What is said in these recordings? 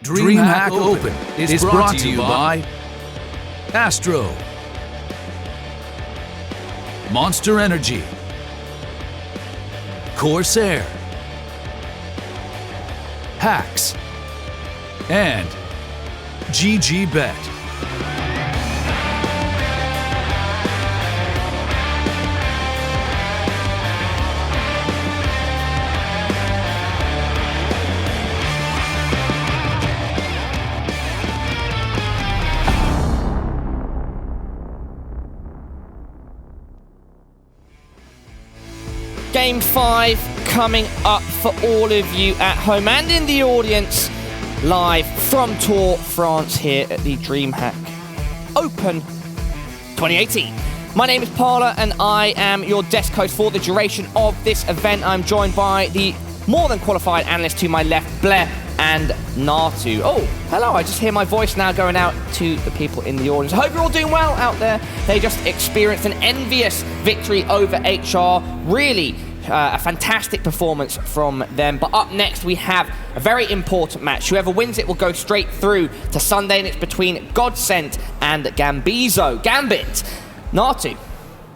DreamHack Open is brought to you by Astro, Monster Energy, Corsair, Hacks, and GGBet. Game 5 coming up for all of you at home and in the audience, live from Tours France here at the DreamHack Open 2018. My name is Parla and I am your desk host for the duration of this event. I'm joined by the more than qualified analysts to my left, Blair and Natu. Oh, hello, I just hear my voice now going out to the people in the audience. I hope you're all doing well out there. They just experienced an envious victory over HR. Really a fantastic performance from them. But up next we have a very important match. Whoever wins it will go straight through to Sunday, and it's between Godsent and Gambit. Natu.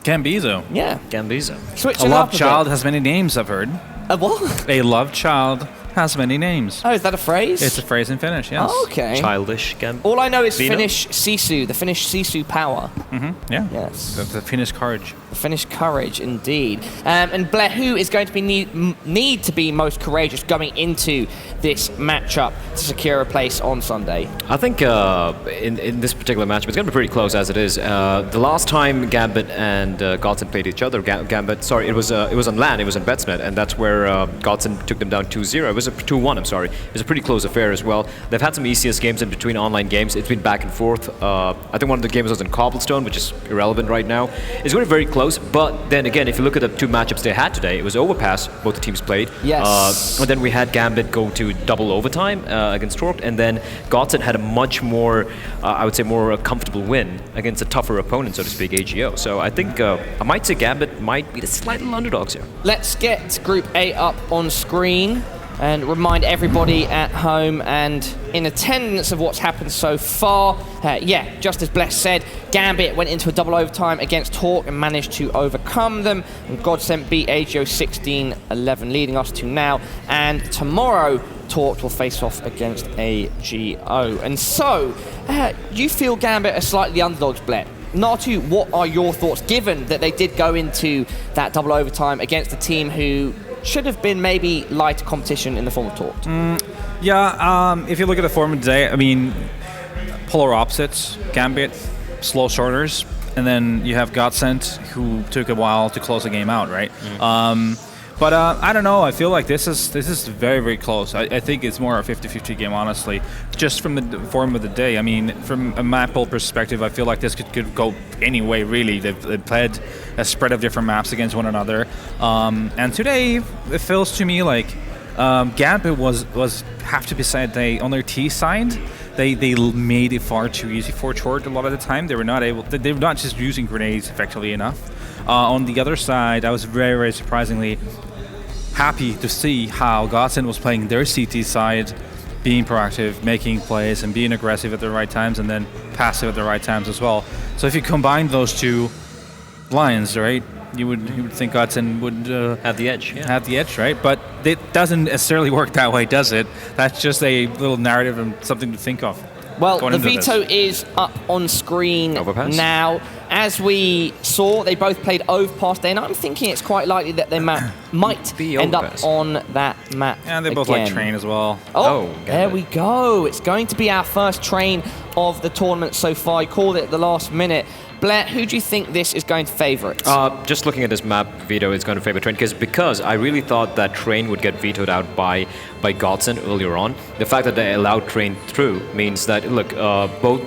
Gambizo. Yeah. Gambizo. Switching A up love child has many names, I've heard. A what? A love child has many names. Oh, is that a phrase? It's a phrase in Finnish, yes. Oh, okay. Childish Gambit. All I know is Vino? Finnish sisu, the Finnish sisu power. Mm-hmm, yeah. Yes. The Finnish courage. The Finnish courage, indeed. And Blair, who is going to be need to be most courageous going into this matchup to secure a place on Sunday? I think in this particular matchup, it's going to be pretty close as it is. The last time Gambit and Godsent played each other, Gambit, sorry, it was on LAN, it was on Betsnet, and that's where Godsent took them down 2-0. It was a 2-1, I'm sorry. It was a pretty close affair as well. They've had some ECS games in between online games. It's been back and forth. I think one of the games was in Cobblestone, which is irrelevant right now. It's going to be very close, but then again, if you look at the two matchups they had today, it was Overpass, both the teams played. Yes. And then we had Gambit go to double overtime against Torque, and then Godsent had a much more, I would say, more comfortable win against a tougher opponent, so to speak, AGO. So I think I might say Gambit might be the slight little underdogs here. Let's get Group A up on screen and remind everybody at home and in attendance of what's happened so far. Yeah, just as Bless said, Gambit went into a double overtime against Torque and managed to overcome them. And Godsent beat AGO 16-11, leading us to now. And tomorrow, Torque will face off against AGO. And so, you feel Gambit are slightly underdogs, Bless. Natu, what are your thoughts, given that they did go into that double overtime against a team who should have been maybe light competition in the form of Torque? If you look at the form of the day, I mean, polar opposites, Gambit, slow shorters, and then you have Godsent, who took a while to close the game out, right? But I don't know, I feel like this is very, very close. I think it's more a 50-50 game, honestly, just from the form of the day. I mean, from a map build perspective, I feel like this could go any way, really. They've played a spread of different maps against one another. And today, it feels to me like Gambit was have to be said, on their T side, they made it far too easy for Torque a lot of the time. They were not just using grenades effectively enough. On the other side, I was very, very surprisingly happy to see how Godsent was playing their CT side, being proactive, making plays, and being aggressive at the right times, and then passive at the right times as well. So if you combine those two lines, right, you would think Godsent would have the edge. Yeah. Have the edge, right? But it doesn't necessarily work that way, does it? That's just a little narrative and something to think of. Well, the veto is up on screen now. As we saw, they both played Overpass Day, and I'm thinking it's quite likely that they might end up on that map. Yeah, they both again. like Train as well. Oh, there we go. It's going to be our first Train of the tournament so far. You called it at the last minute. Blair, who do you think this is going to favourite? Just looking at this map, veto is going to favour Train, because I really thought that Train would get vetoed out by Godsent earlier on. The fact that they allowed Train through means that, look, both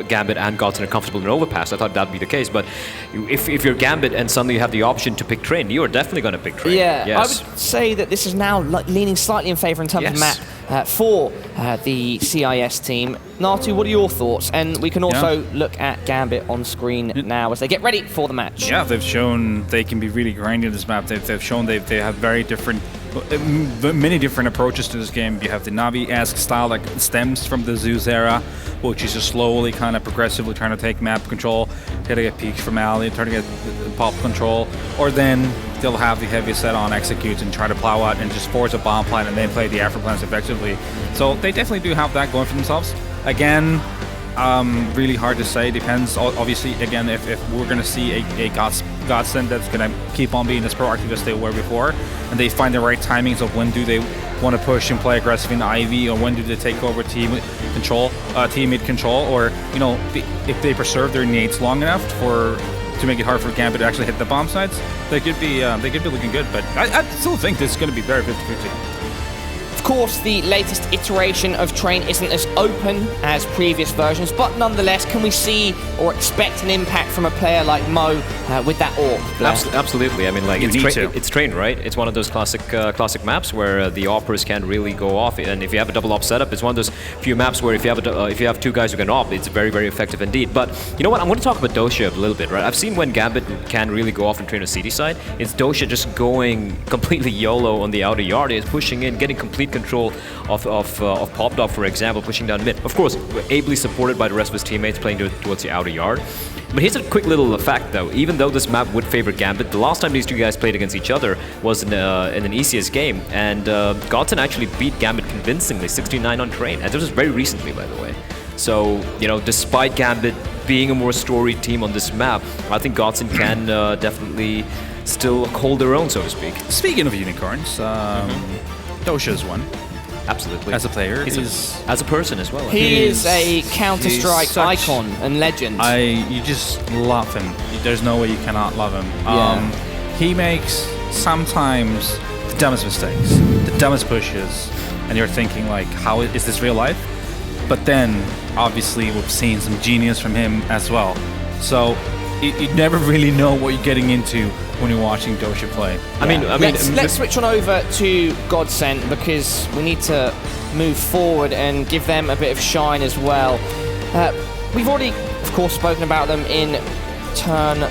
Gambit and Godsent are comfortable in Overpass. I thought that'd be the case, but if you're Gambit and suddenly you have the option to pick Train, you are definitely going to pick Train. Yeah, yes. I would say that this is now leaning slightly in favour in terms of map for the CIS team. Natu, what are your thoughts? And we can also look at Gambit on screen now as they get ready for the match. Yeah, they've shown they can be really grindy in this map. They've shown they have very different many different approaches to this game. You have the Navi-esque style that stems from the Zeus era, which is just slowly, kind of progressively trying to take map control, trying to get peaks from alley, trying to get pop control, or then they'll have the heavy set on execute and try to plow out and just force a bomb plant and then play the after plans effectively. So they definitely do have that going for themselves. Again, really hard to say. Depends, obviously, again, if we're going to see a Godsent that's going to keep on being as proactive as they were before, and they find the right timings of when do they want to push and play aggressive in IV, or when do they take over team mid control, or if they preserve their nades long enough to make it hard for Gambit to actually hit the bomb sites, they could be looking good. But I still think this is going to be very 50-50. Of course, the latest iteration of Train isn't as open as previous versions, but nonetheless, can we see or expect an impact from a player like Mo with that AWP? Absolutely. I mean, like it's Train, right? It's one of those classic maps where the AWPers can really go off, and if you have a double AWP setup, it's one of those few maps where if you have two guys who can AWP, it's very, very effective indeed. But you know what? I'm going to talk about Dosha a little bit, right? I've seen when Gambit can really go off and Train on CT side. It's Dosha just going completely YOLO on the outer yard. It's pushing in, getting complete control of Pop Dog, for example, pushing down mid. Of course, ably supported by the rest of his teammates playing towards the outer yard. But here's a quick little fact, though. Even though this map would favor Gambit, the last time these two guys played against each other was in an ECS game, and Godsent actually beat Gambit convincingly, 69 on Train, and this was very recently, by the way. So, despite Gambit being a more storied team on this map, I think Godsent can definitely still hold their own, so to speak. Speaking of unicorns, Dosha's one. Absolutely. As a player, as a person as well. He is a Counter-Strike icon and legend. You just love him. There's no way you cannot love him. Yeah. He makes sometimes the dumbest mistakes, the dumbest pushes, and you're thinking like, how is this real life? But then, obviously, we've seen some genius from him as well. So you never really know what you're getting into when you're watching Dosha play. I mean, let's switch on over to Godsent, because we need to move forward and give them a bit of shine as well. We've already, of course, spoken about them in turn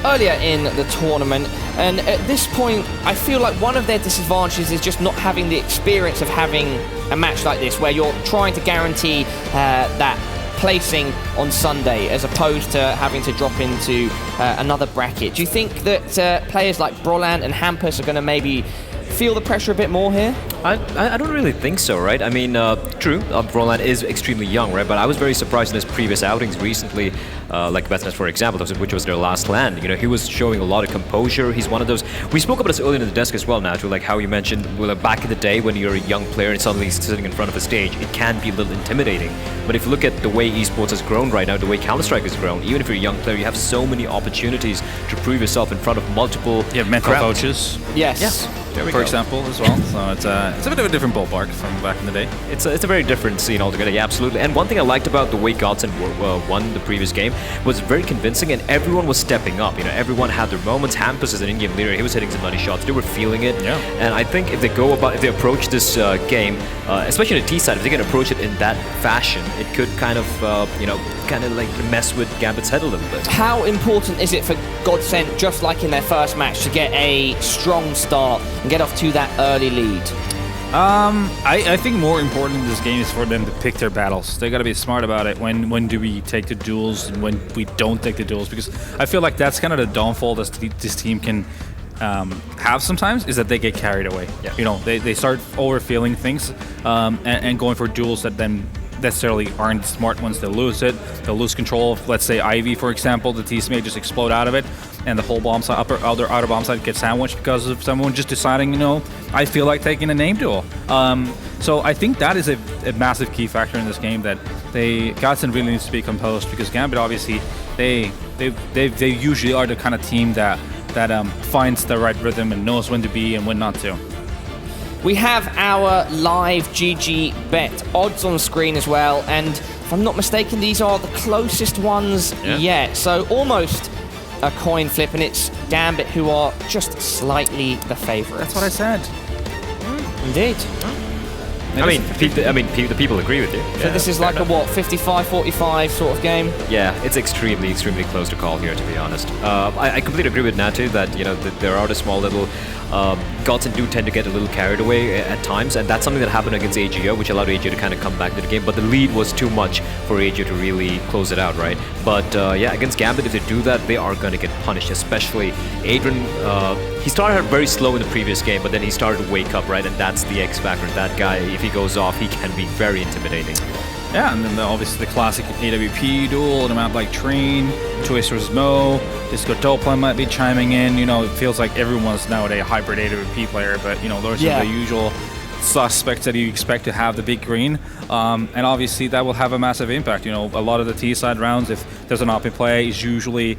earlier in the tournament, and at this point, I feel like one of their disadvantages is just not having the experience of having a match like this, where you're trying to guarantee that placing on Sunday, as opposed to having to drop into another bracket. Do you think that players like Broland and Hampus are going to maybe feel the pressure a bit more here? I don't really think so, right? I mean, true, Broland is extremely young, right? But I was very surprised in his previous outings recently, like Bethnes, for example, which was their last land. He was showing a lot of composure. He's one of those. We spoke about this earlier in the desk as well, Natu, like how you mentioned, back in the day when you're a young player and suddenly sitting in front of a stage, it can be a little intimidating. But if you look at the way esports has grown right now, the way Counter-Strike has grown, even if you're a young player, you have so many opportunities to prove yourself in front of multiple. You have mental coaches. Yes. Yeah. For example, as well. So it's a bit of a different ballpark from back in the day. It's a very different scene altogether. Yeah, absolutely. And one thing I liked about the way Godsent won the previous game was very convincing, and everyone was stepping up. Everyone had their moments. Hampus is an in-game leader. He was hitting some money shots. They were feeling it. Yeah. And I think if they approach this game, especially on the T side, if they can approach it in that fashion, it could kind of like mess with Gambit's head a little bit. How important is it for Godsent, just like in their first match, to get a strong start and get off to that early lead? I think more important in this game is for them to pick their battles. They got to be smart about it. When do we take the duels and when we don't take the duels? Because I feel like that's kind of the downfall that this team can have sometimes, is that they get carried away. Yeah. They start overfeeling things and going for duels that then necessarily aren't smart ones. They'll lose it. They'll lose control of, let's say, Ivy, for example. The team may just explode out of it, and the whole bomb side, outer bomb side gets sandwiched because of someone just deciding, I feel like taking a name duel. So I think that is a massive key factor in this game, that Godsent really needs to be composed, because Gambit, obviously, they usually are the kind of team that finds the right rhythm and knows when to be and when not to. We have our live GG bet odds on screen as well, and if I'm not mistaken, these are the closest ones yet. So almost a coin flip, and it's Gambit who are just slightly the favourites. That's what I said. Indeed. The people agree with you. So this is like a what, 55-45 sort of game? Yeah, it's extremely close to call here, to be honest. I completely agree with Natu that there are the small little Godsent do tend to get a little carried away at times, and that's something that happened against AGO, which allowed AGO to kind of come back to the game. But the lead was too much for AGO to really close it out, right? But yeah, against Gambit, if they do that, they are going to get punished. Especially Adrian, he started out very slow in the previous game, but then he started to wake up, right? And that's the X factor. That guy, if he goes off, he can be very intimidating. Yeah, and then obviously the classic AWP duel, and a map like Train, Twist vs Mo, Disco Dopeline might be chiming in. It feels like everyone's nowadays a hybrid AWP player, but those are the usual suspects that you expect to have the big green, and obviously that will have a massive impact. A lot of the T-side rounds, if there's an op in play, is usually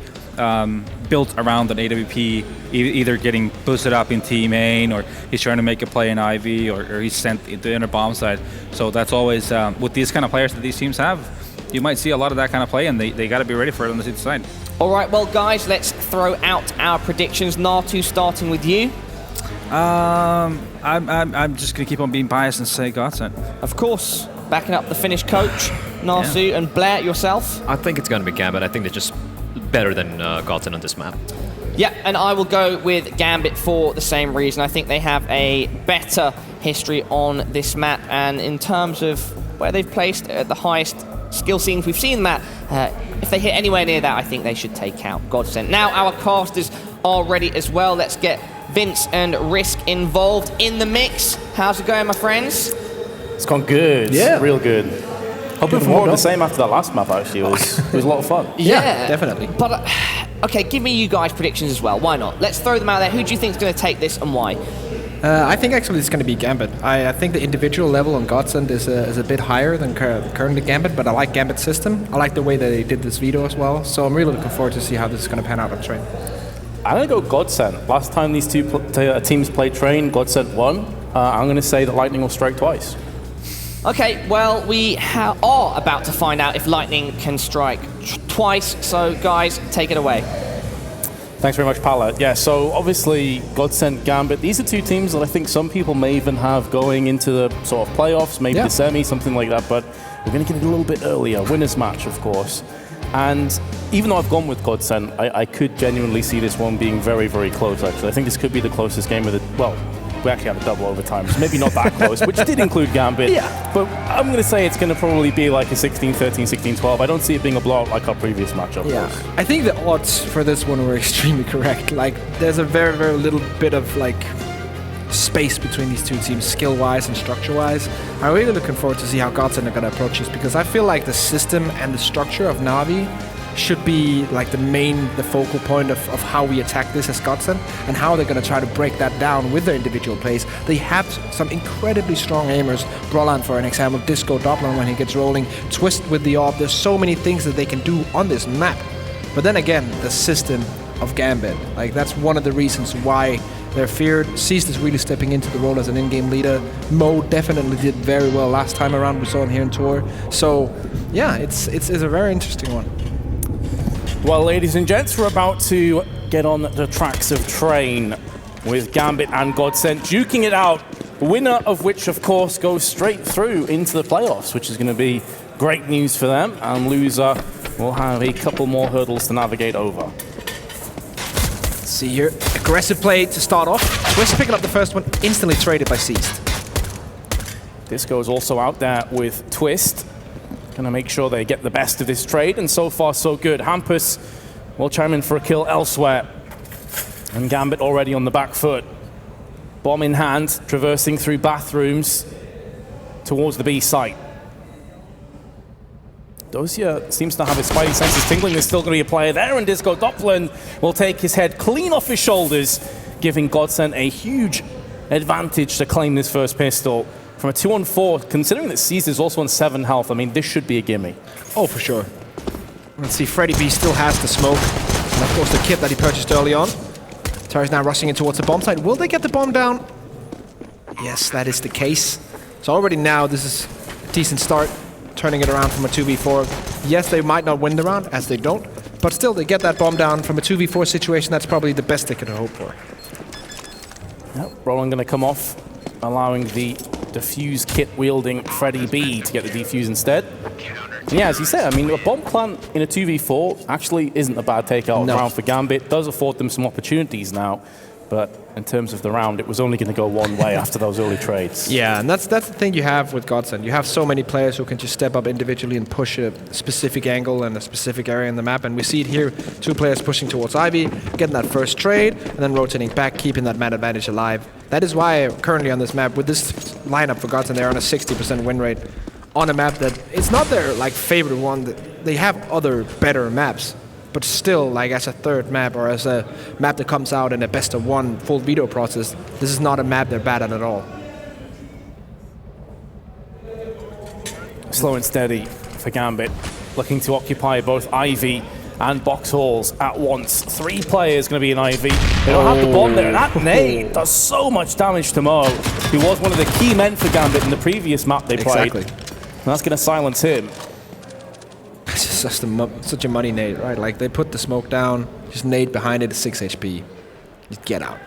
built around an AWP either getting boosted up in T main, or he's trying to make a play in IV, or he's sent to the inner bomb side. So that's always, with these kind of players that these teams have, you might see a lot of that kind of play, and they got to be ready for it on the T side. All right, well, guys, let's throw out our predictions. Natu, starting with you. I'm just going to keep on being biased and say Godsent. Of course, backing up the Finnish coach, Narsu, and Blair, yourself. I think it's going to be Gambit. I think they're just better than Godsent on this map. Yeah, and I will go with Gambit for the same reason. I think they have a better history on this map, and in terms of where they've placed the highest skill ceilings we've seen that, if they hit anywhere near that, I think they should take out Godsent. Now our casters are ready as well. Let's get Vince and Risk involved in the mix. How's it going, my friends? It's gone good. Yeah. Real good. Hoping for more of the same after that last map, actually. It was a lot of fun. Yeah, definitely. But, okay, give me you guys predictions as well. Why not? Let's throw them out there. Who do you think is going to take this and why? I think actually it's going to be Gambit. I think the individual level on Godsent is a bit higher than currently Gambit, but I like Gambit's system. I like the way that they did this veto as well. So I'm really looking forward to see how this is going to pan out on Train. I'm going to go Godsent. Last time these two teams played Train, Godsent won. I'm going to say that Lightning will strike twice. Okay, well, we are about to find out if Lightning can strike twice. So, guys, take it away. Thanks very much, Pala. Yeah, so obviously Godsent, Gambit, these are two teams that I think some people may even have going into the sort of playoffs, maybe the semi, something like that, but we're going to get it a little bit earlier. Winner's match, of course. And even though I've gone with Godsent, I could genuinely see this one being very, very close, actually. I think this could be the closest game of the... Well, we actually had a double overtime, so maybe not that close, which did include Gambit. Yeah. But I'm going to say it's going to probably be like a 16-13, 16-12. I don't see it being a blowout like our previous matchup. Yeah. I think the odds for this one were extremely correct. Like, there's a very, very little bit of, like, space between these two teams, skill-wise and structure-wise. I'm really looking forward to see how Godsent are going to approach this, because I feel like the system and the structure of Na'Vi should be like the focal point of how we attack this as Godsent, and how they're going to try to break that down with their individual plays. They have some incredibly strong aimers. Brolan, for an example, Disco Doppler when he gets rolling, Twist with the AWP. There's so many things that they can do on this map. But then again, the system of Gambit, like that's one of the reasons why they're feared. Seized is really stepping into the role as an in-game leader. Mo definitely did very well last time around. We saw him here in Tour. So yeah, it's a very interesting one. Well, ladies and gents, we're about to get on the tracks of Train with Gambit and Godsent duking it out. Winner of which, of course, goes straight through into the playoffs, which is going to be great news for them. And loser will have a couple more hurdles to navigate over. Let's see here. Aggressive play to start off. Twist picking up the first one, instantly traded by Seized. Disco is also out there with Twist. Gonna make sure they get the best of this trade, and so far so good. Hampus will chime in for a kill elsewhere. And Gambit already on the back foot. Bomb in hand, traversing through bathrooms towards the B site. Dosia seems to have his spidey senses tingling. There's still gonna be a player there, and Disco Doppler will take his head clean off his shoulders, giving Godsent a huge advantage to claim this first pistol. From a 2-on-4, considering that Seized is also on 7 health, I mean, this should be a gimme. Oh, for sure. Let's see, Freddy B still has the smoke. And of course the kit that he purchased early on. Tara's now rushing in towards the bomb site. Will they get the bomb down? Yes, that is the case. So already now, this is a decent start, turning it around from a 2v4. Yes, they might not win the round, as they don't. But still, they get that bomb down from a 2v4 situation. That's probably the best they could hope for. Yep, Roland going to come off, allowing the defuse kit-wielding Freddy B to get the defuse instead. And yeah, as you said, I mean, a bomb plant in a 2v4 actually isn't a bad takeout round for Gambit. Does afford them some opportunities now, but in terms of the round, it was only going to go one way after those early trades. Yeah, and that's the thing you have with Godsent. You have so many players who can just step up individually and push a specific angle and a specific area in the map. And we see it here, 2 players pushing towards Ivy, getting that first trade, and then rotating back, keeping that man advantage alive. That is why currently on this map, with this lineup for Godsent, they're on a 60% win rate on a map that it's not their like favorite one. They have other better maps. But still, like as a third map or as a map that comes out in a best of 1 full veto process, this is not a map they're bad at all. Slow and steady for Gambit, looking to occupy both Ivy and box halls at once. 3 players going to be in Ivy. They don't have the bomb there. That nade does so much damage to Mo, who was one of the key men for Gambit in the previous map they played. Exactly. And that's going to silence him. It's just such a money nade, right? Like they put the smoke down, just nade behind it, 6 HP. Just get out.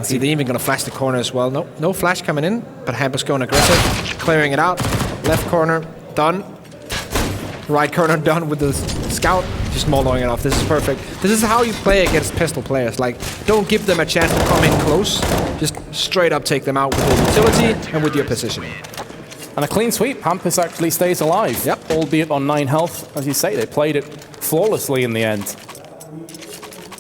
See, they're even going to flash the corner as well. No flash coming in, but Hampus going aggressive, clearing it out. Left corner, done. Right corner, done with the scout. Just moloing it off. This is perfect. This is how you play against pistol players. Like, don't give them a chance to come in close. Just straight up take them out with your utility and with your positioning. And a clean sweep. Hampus actually stays alive. Yep. Albeit on 9 health. As you say, they played it flawlessly in the end.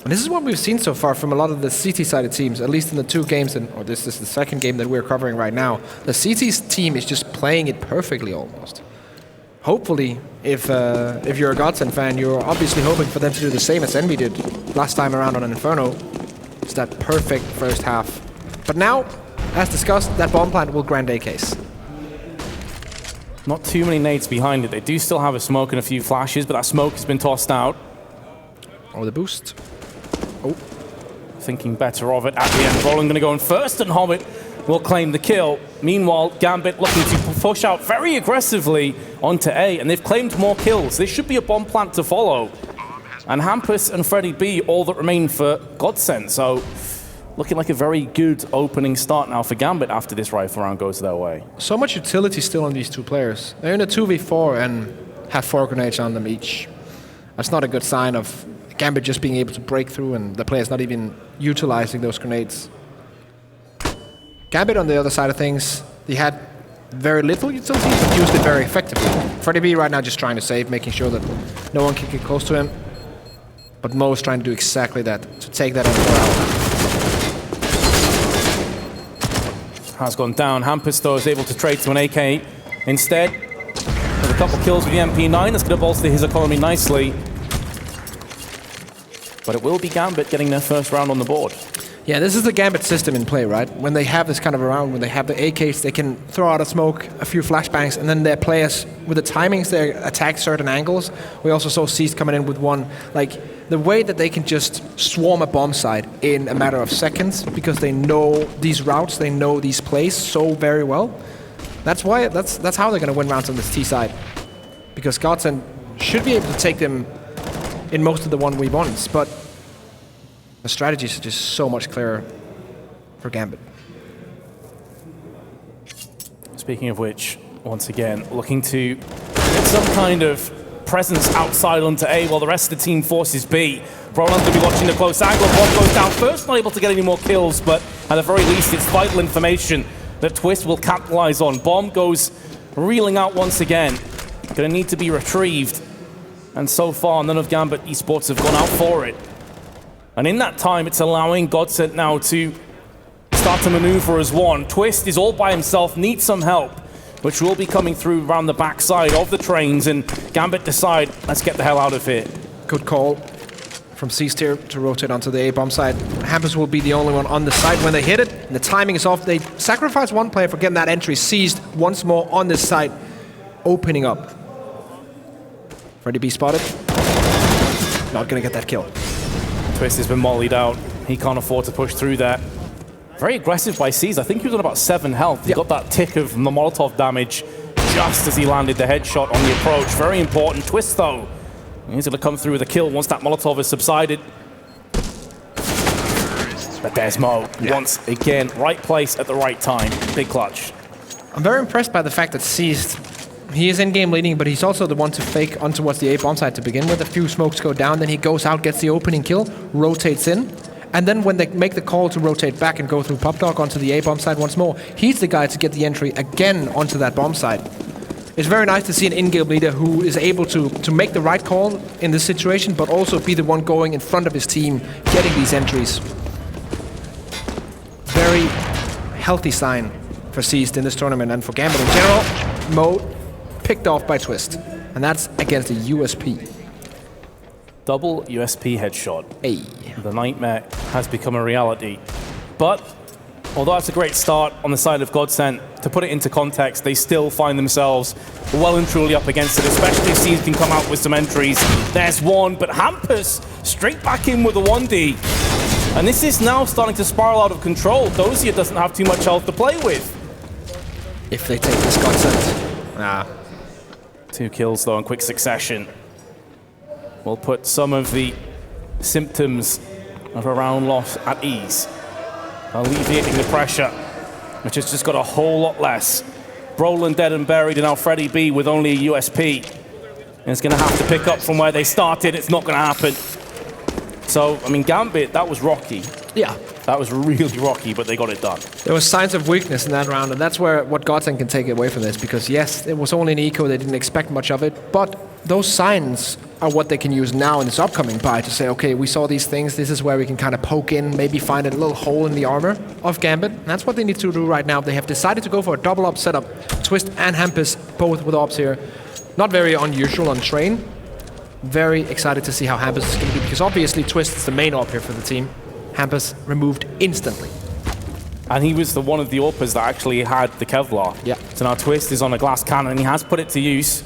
And this is what we've seen so far from a lot of the CT-sided teams, at least in the 2 games, or this is the second game that we're covering right now. The CT's team is just playing it perfectly almost. Hopefully, if you're a Godsent fan, you're obviously hoping for them to do the same as Envy did last time around on Inferno. It's that perfect first half. But now, as discussed, that bomb plant will grant a case. Not too many nades behind it. They do still have a smoke and a few flashes, but that smoke has been tossed out. Oh, the boost. Oh. Thinking better of it at the end. Roland going to go in first, and Hobbit will claim the kill. Meanwhile, Gambit looking to push out very aggressively onto A, and they've claimed more kills. This should be a bomb plant to follow. And Hampus and Freddy B, all that remain for Godsent. So, looking like a very good opening start now for Gambit after this rifle round goes their way. So much utility still on these 2 players. They're in a 2v4 and have 4 grenades on them each. That's not a good sign of Gambit just being able to break through and the players not even utilizing those grenades. Gambit, on the other side of things, they had very little utility, but used it very effectively. Freddy B right now just trying to save, making sure that no one can get close to him. But Mo is trying to do exactly that, to take that out. Has gone down. Hampus, though, is able to trade to an AK instead. With a couple kills with the MP9, that's going to bolster his economy nicely. But it will be Gambit getting their first round on the board. Yeah, this is the Gambit system in play, right? When they have this kind of a round, when they have the AKs, they can throw out a smoke, a few flashbangs, and then their players, with the timings, they attack certain angles. We also saw Seized coming in with one. Like, the way that they can just swarm a bomb site in a matter of seconds, because they know these routes, they know these plays so very well. That's why, that's how they're going to win rounds on this T side. Because Godsent should be able to take them in most of the 1v1s, but the strategies are just so much clearer for Gambit. Speaking of which, once again, looking to get some kind of presence outside onto A while the rest of the team forces B. Roland's going to be watching the close angle. Bomb goes down first, not able to get any more kills, but at the very least, it's vital information that Twist will capitalize on. Bomb goes reeling out once again. Going to need to be retrieved. And so far, none of Gambit esports have gone out for it. And in that time, it's allowing Godsent now to start to maneuver as one. Twist is all by himself, needs some help, which will be coming through around the backside of the trains, and Gambit decide, let's get the hell out of here. Good call from Seized here to rotate onto the A-bomb side. Hampus will be the only one on the side when they hit it. And the timing is off. They sacrifice one player for getting that entry. Seized once more on this side, opening up. Freddy B spotted. Not gonna get that kill. Twist has been mollied out. He can't afford to push through that. Very aggressive by Seized. I think he was on about 7 health. He got that tick of the Molotov damage just as he landed the headshot on the approach. Very important. Twist, though. He's going to come through with a kill once that Molotov has subsided. But there's Mo, once again, right place at the right time. Big clutch. I'm very impressed by the fact that Seized, he is in-game leading, but he's also the one to fake on towards the A bomb side to begin with. A few smokes go down, then he goes out, gets the opening kill, rotates in, and then when they make the call to rotate back and go through Pop Dog onto the A bomb side once more, he's the guy to get the entry again onto that bomb side. It's very nice to see an in-game leader who is able to make the right call in this situation, but also be the one going in front of his team, getting these entries. Very healthy sign for Seized in this tournament and for Gambit in general. Mo picked off by Twist, and that's against a USP. Double USP headshot. Hey. The nightmare has become a reality. But although that's a great start on the side of Godsent, to put it into context, they still find themselves well and truly up against it, especially if Seeds can come out with some entries. There's one, but Hampus straight back in with a 1D. And this is now starting to spiral out of control. Dozier doesn't have too much health to play with. If they take this Godsent. 2 kills, though, in quick succession. Will put some of the symptoms of a round loss at ease, alleviating the pressure, which has just got a whole lot less. Brolin dead and buried, and now Freddy B with only a USP. And it's going to have to pick up from where they started. It's not going to happen. So, I mean, Gambit, that was rocky. Yeah. That was really rocky, but they got it done. There was signs of weakness in that round, and that's where what Godsent can take away from this, because yes, it was only an eco, they didn't expect much of it, but those signs are what they can use now in this upcoming buy to say, okay, we saw these things, this is where we can kind of poke in, maybe find a little hole in the armor of Gambit, and that's what they need to do right now. They have decided to go for a double up setup, Twist and Hampus, both with ops here. Not very unusual on Train. Very excited to see how Hampus is going to be, because obviously Twist is the main op here for the team. Hampus removed instantly. And he was the one of the AWPers that actually had the Kevlar. Yeah. So now Twist is on a glass cannon, and he has put it to use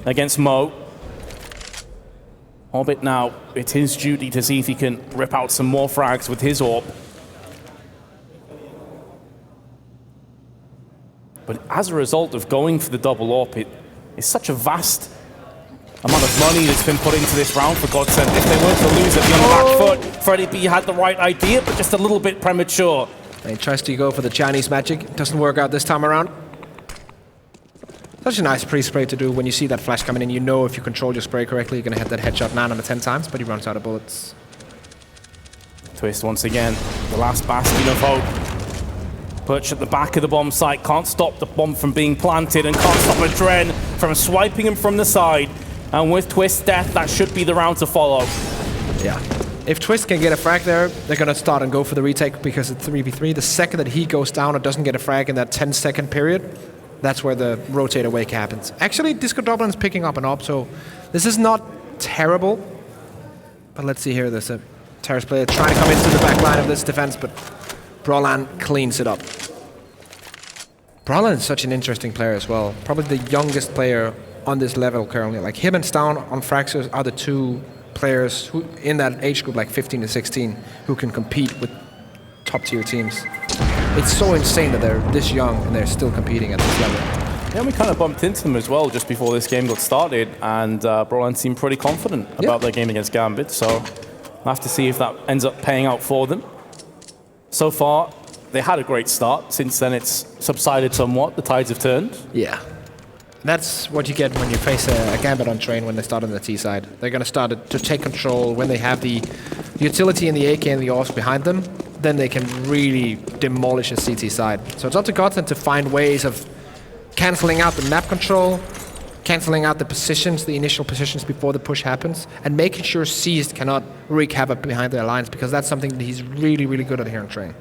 against Mo. Orbit now, it's his duty to see if he can rip out some more frags with his AWP. But as a result of going for the double AWP, it's such a vast amount of money that's been put into this round for Godsent. If they were to lose it, be on the back foot. Freddie B had the right idea, but just a little bit premature. And he tries to go for the Chinese magic. It doesn't work out this time around. Such a nice pre-spray to do when you see that flash coming in. You know if you control your spray correctly, you're going to hit that headshot 9 out of 10 times, but he runs out of bullets. Twist once again, the last bastion of hope. Perch at the back of the bomb site, can't stop the bomb from being planted, and can't stop a Dren from swiping him from the side. And with Twist's death, that should be the round to follow. Yeah. If Twist can get a frag there, they're going to start and go for the retake because it's 3v3. The second that he goes down or doesn't get a frag in that 10-second period, that's where the rotate awake happens. Actually, Disco Dublin's picking up an op, so this is not terrible. But let's see here. There's a Terrace player trying to come into the back line of this defense, but Brolan cleans it up. Brolan is such an interesting player as well. Probably the youngest player on this level currently. Like him and Stown on Fraxus are the two players who, in that age group, like 15 to 16, who can compete with top-tier teams. It's so insane that they're this young and they're still competing at this level. Yeah, we kind of bumped into them as well just before this game got started, and Brolan seemed pretty confident about their game against Gambit, so we'll have to see if that ends up paying out for them. So far, they had a great start. Since then, it's subsided somewhat. The tides have turned. Yeah. That's what you get when you face a Gambit on Train when they start on the T side. They're going to start to take control when they have the utility and the AK and the AWPs behind them. Then they can really demolish a CT side. So it's up to Godsent to find ways of cancelling out the map control, cancelling out the positions, the initial positions before the push happens, and making sure Seized cannot wreak havoc behind their lines, because that's something that he's really, really good at here on Train.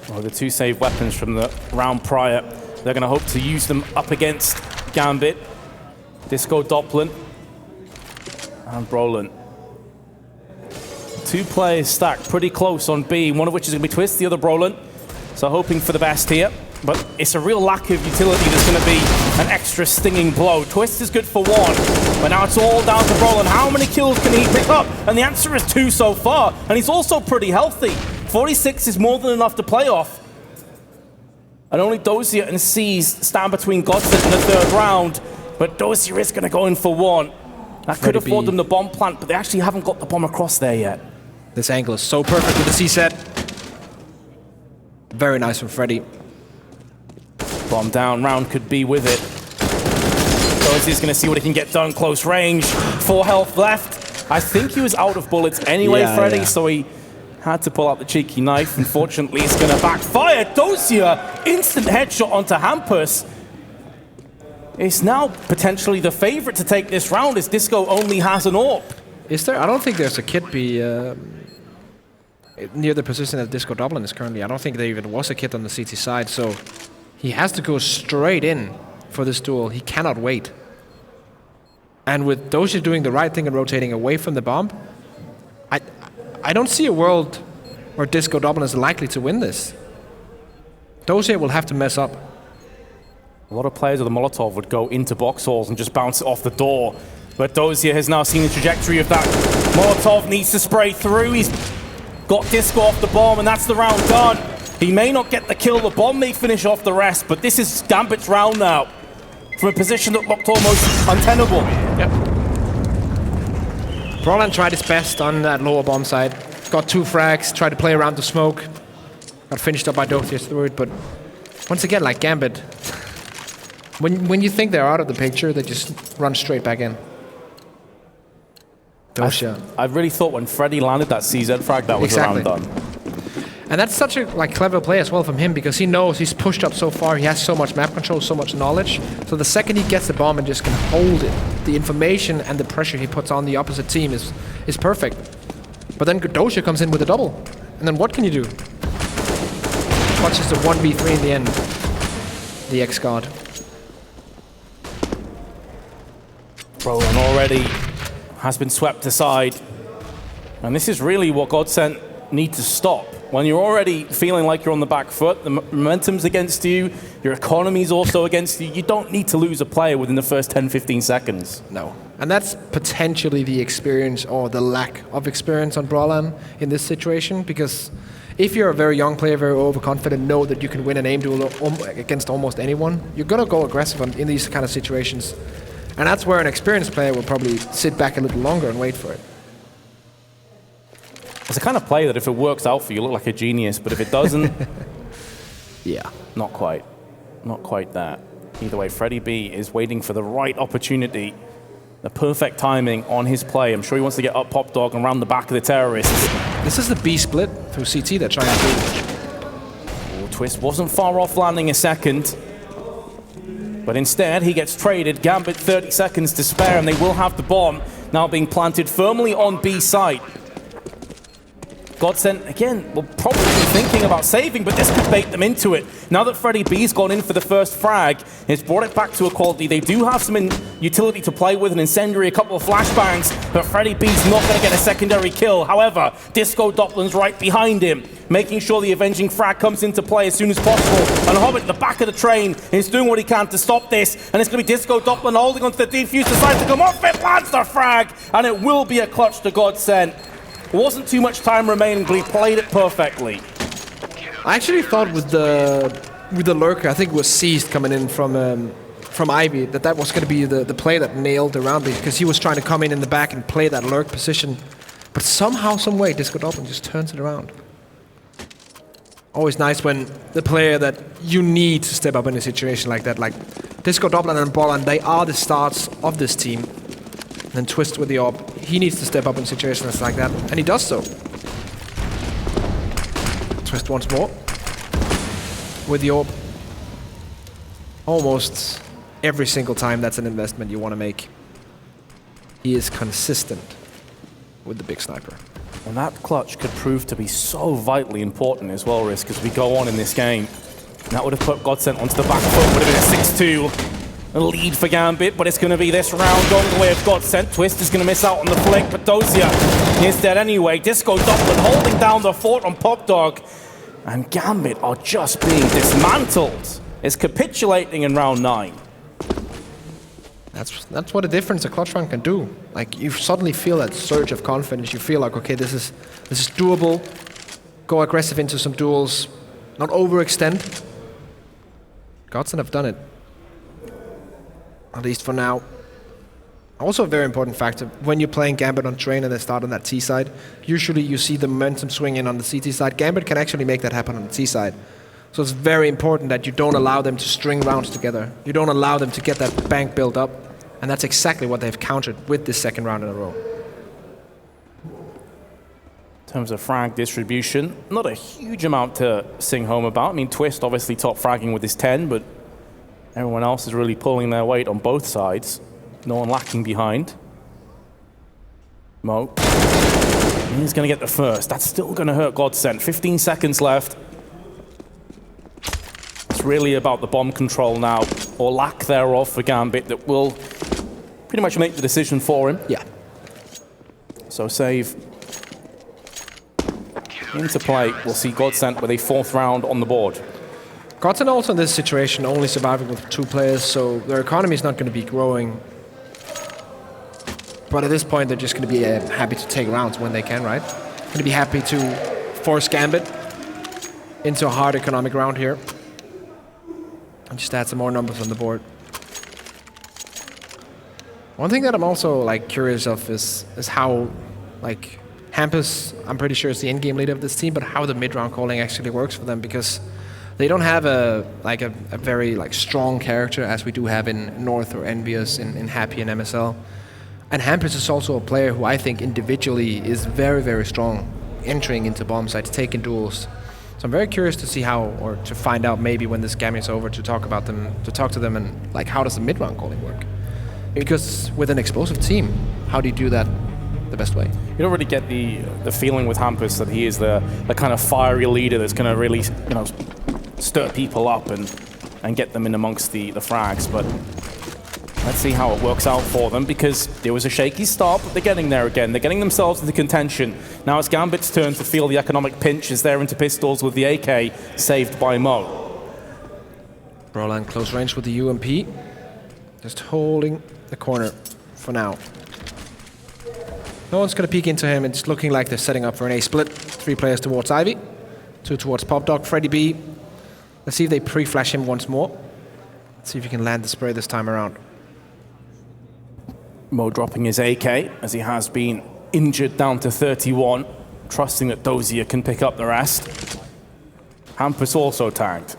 Well, the 2 save weapons from the round prior, they're going to hope to use them up against Gambit, Disco Doppelin, and Brolan. 2 players stacked pretty close on B, one of which is going to be Twist, the other Brolan. So hoping for the best here, but it's a real lack of utility that's going to be an extra stinging blow. Twist is good for 1, but now it's all down to Brolan. How many kills can he pick up? And the answer is 2 so far, and he's also pretty healthy. 46 is more than enough to play off. And only Dozier and Seized stand between Godsent in the 3rd round, but Dozier is going to go in for 1. That could afford them the bomb plant, but they actually haven't got the bomb across there yet. This angle is so perfect with the C set. Very nice from Freddy. Bomb down, Round could be with it. He's going to see what he can get done close range. 4 health left. I think he was out of bullets anyway, Freddy, so he had to pull out the cheeky knife. Unfortunately, it's going to backfire. Dosia, instant headshot onto Hampus. It's now potentially the favorite to take this round as Disco only has an AWP. Is there? I don't think there's a kit B near the position that Disco Dublin is currently. I don't think there even was a kit on the CT side, so he has to go straight in for this duel. He cannot wait. And with Dosia doing the right thing and rotating away from the bomb, I don't see a world where Disco Dublin is likely to win this. Dosia will have to mess up. A lot of players with the Molotov would go into box halls and just bounce it off the door. But Dosia has now seen the trajectory of that. Molotov needs to spray through. He's got Disco off the bomb, and that's the round done. He may not get the kill. The bomb may finish off the rest, but this is Gambit's round now. From a position that looked almost untenable. Yep. Brolan tried his best on that lower bomb side. Got 2 frags, tried to play around the smoke. Got finished up by Dothia's through it, but once again, like Gambit, when you think they're out of the picture, they just run straight back in. Dosia. I really thought when Freddy landed that CZ frag, that was Exactly. the round done. And that's such a clever play as well from him, because he knows he's pushed up so far, he has so much map control, so much knowledge. So the second he gets the bomb and just can hold it, the information and the pressure he puts on the opposite team is perfect. But then Dosia comes in with a double. And then what can you do? Watch just a 1v3 in the end. The X-God. Roland already has been swept aside. And this is really what Godsent need to stop. When you're already feeling like you're on the back foot, the momentum's against you, your economy's also against you, you don't need to lose a player within the first 10-15 seconds. No. And that's potentially the experience or the lack of experience on Brolan in this situation, because if you're a very young player, very overconfident, know that you can win an aim duel against almost anyone, you're going to go aggressive in these kind of situations. And that's where an experienced player will probably sit back a little longer and wait for it. It's the kind of play that if it works out for you, you look like a genius, but if it doesn't, Yeah. not quite. Not quite that. Either way, Freddy B is waiting for the right opportunity, the perfect timing on his play. I'm sure he wants to get up Pop Dog and round the back of the terrorists. This is the B split through CT they're trying to do. Oh, Twist wasn't far off landing a second, but instead he gets traded. Gambit 30 seconds to spare, and they will have the bomb now being planted firmly on B site. Godsent, again, will probably be thinking about saving, but this could bait them into it. Now that Freddy B's gone in for the first frag, it's brought it back to equality. They do have some utility to play with, an incendiary, a couple of flashbangs, but Freddy B's not going to get a secondary kill. However, Disco Doplin's right behind him, making sure the avenging frag comes into play as soon as possible. And Hobbit at the back of the train is doing what he can to stop this, and it's going to be Disco Doplin holding onto the defuse, decides to come off it, lands the frag, and it will be a clutch to Godsent. There wasn't too much time remaining, but he played it perfectly. I actually thought with the lurker, I think it was seized coming in from Ivy, that was going to be the play that nailed the round, because he was trying to come in the back and play that lurk position. But somehow, some way, Disco Doplin just turns it around. Always nice when the player that you need to step up in a situation like that, like Disco Doplin and Brolan, they are the starts of this team. And Twist with the AWP, he needs to step up in situations like that, and he does so. Twist once more with the AWP. Almost every single time that's an investment you want to make. He is consistent with the big sniper. And that clutch could prove to be so vitally important as well, Risk, as we go on in this game. And that would have put Godsent onto the back foot, would have been a 6-2. A lead for Gambit, but it's going to be this round going the way of Godsent. Twist is going to miss out on the flick, but Dosia is dead anyway. Disco Doplin holding down the fort on Pop Dog. And Gambit are just being dismantled. It's capitulating in round 9. That's what a difference a clutch round can do. Like, you suddenly feel that surge of confidence. You feel like, okay, this is doable. Go aggressive into some duels. Not overextend. Godsent have done it. At least for now. Also a very important factor, when you're playing Gambit on train and they start on that T side, usually you see the momentum swing in on the CT side. Gambit can actually make that happen on the T side. So it's very important that you don't allow them to string rounds together. You don't allow them to get that bank built up. And that's exactly what they've countered with this second round in a row. In terms of frag distribution, not a huge amount to sing home about. I mean, Twist obviously top fragging with his 10, but everyone else is really pulling their weight on both sides. No one lacking behind. Mo. He's going to get the first. That's still going to hurt Godsent. 15 seconds left. It's really about the bomb control now, or lack thereof for Gambit, that will pretty much make the decision for him. Yeah. So save into play. We'll see Godsent with a 4th round on the board. Godsent also in this situation only surviving with 2 players, so their economy is not going to be growing. But at this point, they're just going to be happy to take rounds when they can, right? Going to be happy to force Gambit into a hard economic round here. And just add some more numbers on the board. One thing that I'm also like curious of is how like Hampus, I'm pretty sure is the in-game leader of this team, but how the mid-round calling actually works for them, because they don't have a very like strong character as we do have in North or Envious in Happy and MSL. And Hampus is also a player who I think individually is very, very strong entering into bomb sites, taking duels. So I'm very curious to see how, or to find out maybe when this Gambit's over, to talk to them and like how does the mid-round calling work? Because with an explosive team, how do you do that the best way? You don't really get the feeling with Hampus that he is the kind of fiery leader that's going to really, you know, stir people up and get them in amongst the frags. But let's see how it works out for them, because there was a shaky start, but they're getting there again. They're getting themselves into contention. Now it's Gambit's turn to feel the economic pinch as they're into pistols with the AK saved by Mo. Brolan close range with the UMP. Just holding the corner for now. No one's going to peek into him. It's looking like they're setting up for an A split. 3 players towards Ivy, 2 towards Pop Dog, Freddy B. Let's see if they pre-flash him once more. Let's see if he can land the spray this time around. Mo dropping his AK as he has been injured down to 31, trusting that Dozier can pick up the rest. Hampus also tagged.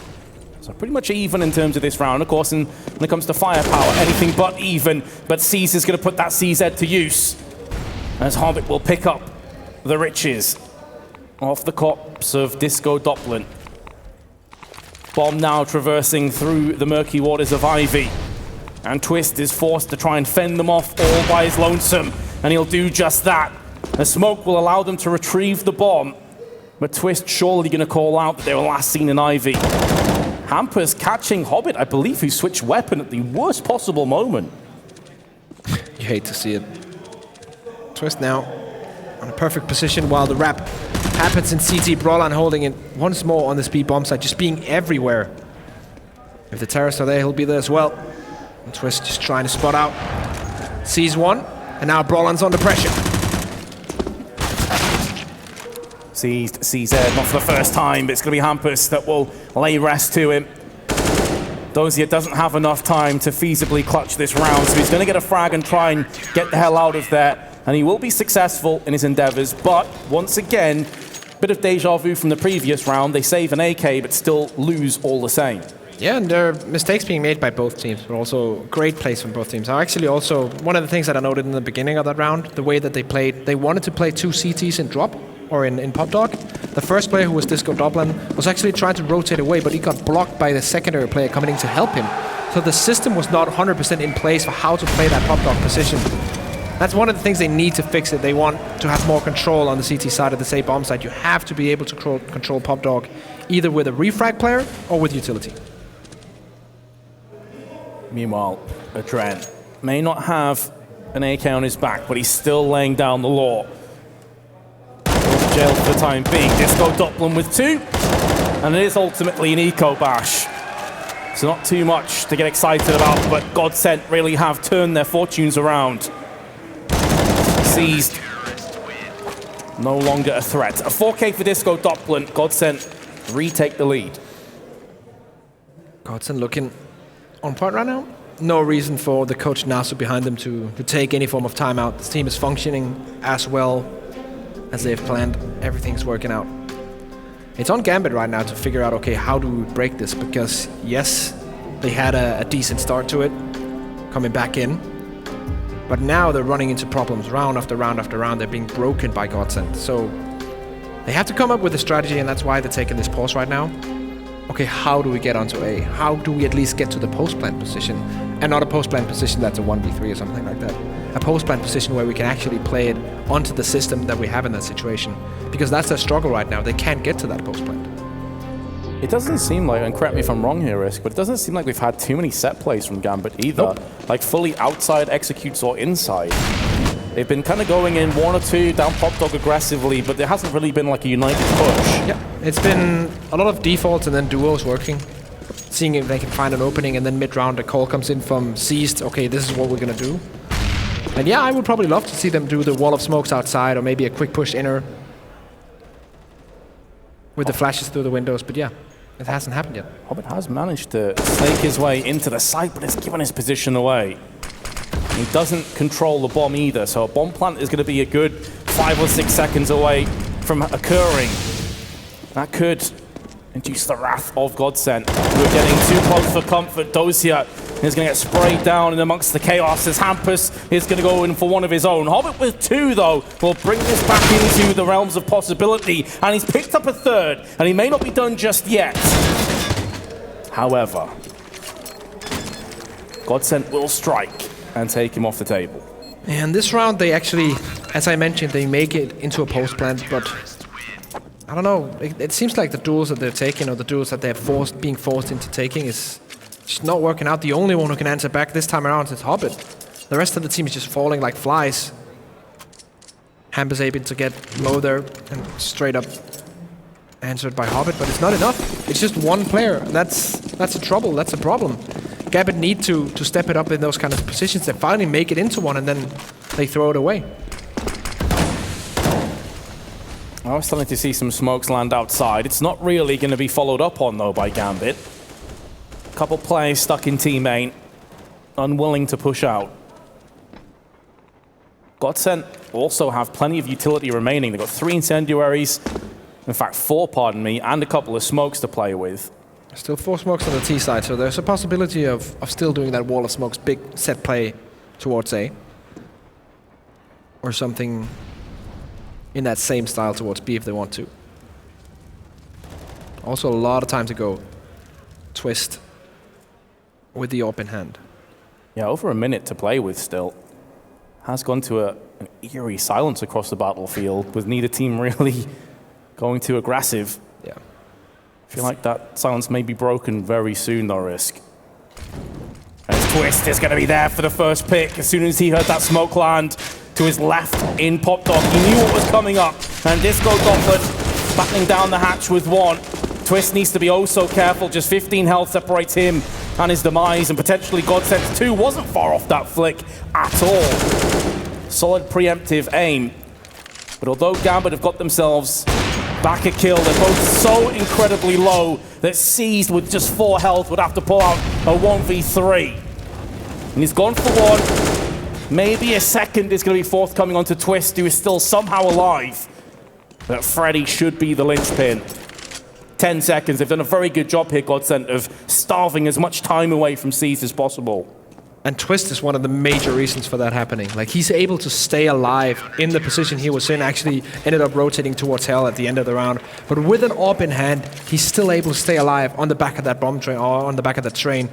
So pretty much even in terms of this round. Of course, when it comes to firepower, anything but even. But Caesar's going to put that CZ to use, as Hobbit will pick up the riches off the corpse of Disco Doppelin. Bomb now traversing through the murky waters of Ivy. And Twist is forced to try and fend them off all by his lonesome. And he'll do just that. The smoke will allow them to retrieve the bomb. But Twist surely going to call out that they were last seen in Ivy. Hampus catching Hobbit, I believe, who switched weapon at the worst possible moment. You hate to see it. Twist now on a perfect position while the wrap happens in CT. Brolan holding it once more on the speed bomb site, just being everywhere. If the terrorists are there, he'll be there as well. And Twist just trying to spot out. Sees one, and now Brolan's under pressure. Seized CZ, not for the first time, but it's going to be Hampus that will lay rest to him. Dozier doesn't have enough time to feasibly clutch this round, so he's going to get a frag and try and get the hell out of there. And he will be successful in his endeavors, but once again, bit of deja vu from the previous round. They save an AK, but still lose all the same. Yeah, and there are mistakes being made by both teams, but also great plays from both teams. I actually also, one of the things that I noted in the beginning of that round, the way that they played, they wanted to play 2 CTs in drop, or in Pop Dog. The first player, who was Disco Doppelin, was actually trying to rotate away, but he got blocked by the secondary player coming in to help him. So the system was not 100% in place for how to play that Pop Dog position. That's one of the things they need to fix it. They want to have more control on the CT side of the safe bomb side. You have to be able to control Pop Dog either with a refrag player or with utility. Meanwhile, Adren may not have an AK on his back, but he's still laying down the law. Goes to jail for the time being. Disco Doppelin with 2, and it is ultimately an eco bash. So not too much to get excited about, but Godsent really have turned their fortunes around. Seized. No longer a threat. A 4K for Disco Doppelin. Godsent retake the lead. Godsent looking on point right now. no reason for the coach Nasu behind them to take any form of timeout. This team is functioning as well as they've planned. Everything's working out. It's on Gambit right now to figure out, okay, how do we break this? Because yes, they had a decent start to it, coming back in. But now they're running into problems round after round after round. They're being broken by Godsent. So they have to come up with a strategy, and that's why they're taking this pause right now. Okay, how do we get onto A? How do we at least get to the post-plant position? And not a post-plant position that's a 1v3 or something like that. A post-plant position where we can actually play it onto the system that we have in that situation. Because that's their struggle right now. They can't get to that post-plant. It doesn't seem like, and correct me if I'm wrong here, Risk, but it doesn't seem like we've had too many set plays from Gambit either. Nope. Like fully outside executes or inside. They've been kind of going in 1 or 2 down pop dog aggressively, but there hasn't really been like a united push. Yeah, it's been a lot of defaults and then duos working. Seeing if they can find an opening, and then mid-round a call comes in from Seized. Okay, this is what we're gonna do. And yeah, I would probably love to see them do the wall of smokes outside, or maybe a quick push inner with the flashes through the windows, but yeah, it hasn't happened yet. Hobbit has managed to snake his way into the site, but it's given his position away. He doesn't control the bomb either, so a bomb plant is going to be a good 5 or 6 seconds away from occurring. That could induce the wrath of Godsent. We're getting too close for comfort. Dosia is going to get sprayed down in amongst the chaos as Hampus is going to go in for one of his own. Hobbit with 2, though, will bring this back into the realms of possibility, and he's picked up a 3rd, and he may not be done just yet. However, Godsent will strike and take him off the table. And this round, they actually, as I mentioned, they make it into a post plant, but I don't know. It seems like the duels that they're taking, or the duels that they're being forced into taking, is just not working out. The only one who can answer back this time around is Hobbit. The rest of the team is just falling like flies. Hamp is able to get low there and straight up answered by Hobbit, but it's not enough. It's just one player. That's a trouble. That's a problem. Gambit need to step it up in those kind of positions. They finally make it into one, and then they throw it away. I was starting to see some smokes land outside. It's not really going to be followed up on, though, by Gambit. A couple players stuck in team main, unwilling to push out. Godsent also have plenty of utility remaining. They've got 3 incendiaries, in fact 4, pardon me, and a couple of smokes to play with. Still 4 smokes on the T side, so there's a possibility of still doing that wall of smokes, big set play towards A. Or something in that same style towards B if they want to. Also a lot of time to go. Twist with the AWP in hand. Yeah, over a minute to play with still. Has gone to an eerie silence across the battlefield, with neither team really going too aggressive. Yeah. I feel like that silence may be broken very soon, though, Risk. And Twist is going to be there for the first pick. As soon as he heard that smoke land to his left in Pop Dog, he knew what was coming up. And Disco Gauntlet battling down the hatch with 1. Twist needs to be oh so careful. Just 15 health separates him and his demise, and potentially Godsent 2 wasn't far off that flick at all. Solid preemptive aim. But although Gambit have got themselves back a kill, they're both so incredibly low that Seized with just 4 health would have to pull out a 1v3. And he's gone for 1. Maybe a second is going to be forthcoming onto Twist, who is still somehow alive. But Freddy should be the linchpin. 10 seconds. They've done a very good job here, Godsent, of starving as much time away from Seized as possible. And Twist is one of the major reasons for that happening. Like, he's able to stay alive in the position he was in, actually ended up rotating towards Hell at the end of the round. But with an AWP in hand, he's still able to stay alive on the back of that bomb train, or on the back of that train.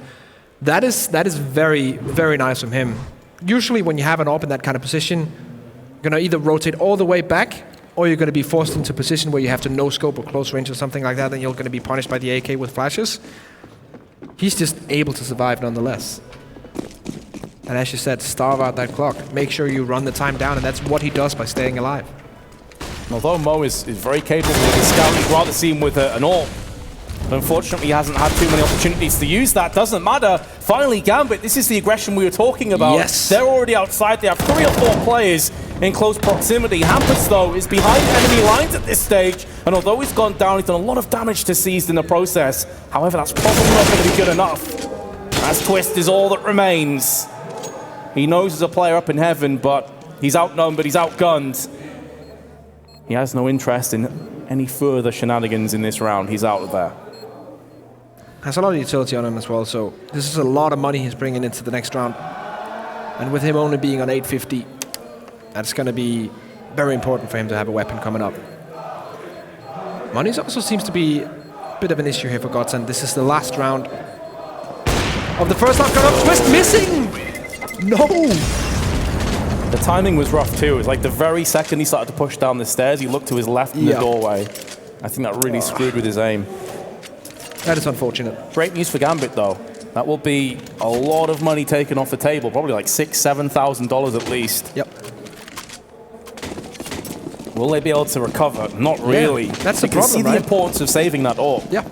That is very, very nice from him. Usually when you have an AWP in that kind of position, you're going to either rotate all the way back, or you're going to be forced into a position where you have to no-scope or close range or something like that, and you're going to be punished by the AK with flashes. He's just able to survive nonetheless. And as you said, starve out that clock. Make sure you run the time down, and that's what he does by staying alive. Although Mo is very capable of his scout, you'd rather see him with an AWP. But unfortunately, he hasn't had too many opportunities to use that. Doesn't matter. Finally, Gambit, this is the aggression we were talking about. Yes. They're already outside. They have 3 or 4 players in close proximity. Hampus, though, is behind enemy lines at this stage. And although he's gone down, he's done a lot of damage to Seized in the process. However, that's probably not going to be good enough. As Twist is all that remains. He knows there's a player up in heaven, but he's outnumbered, he's outgunned. He has no interest in any further shenanigans in this round. He's out of there. Has a lot of utility on him as well, so this is a lot of money he's bringing into the next round. And with him only being on 850, that's going to be very important for him to have a weapon coming up. Money also seems to be a bit of an issue here for Godsent. This is the last round of the first half. Got up, Twist missing! No! The timing was rough too. It was like the very second he started to push down the stairs, he looked to his left in the doorway. I think that really screwed with his aim. That is unfortunate. Great news for Gambit though. That will be a lot of money taken off the table, probably like $6,000–7,000 at least. Yep. Will they be able to recover? Not really. That's the you can problem, see the right? importance of saving that orb. Yeah.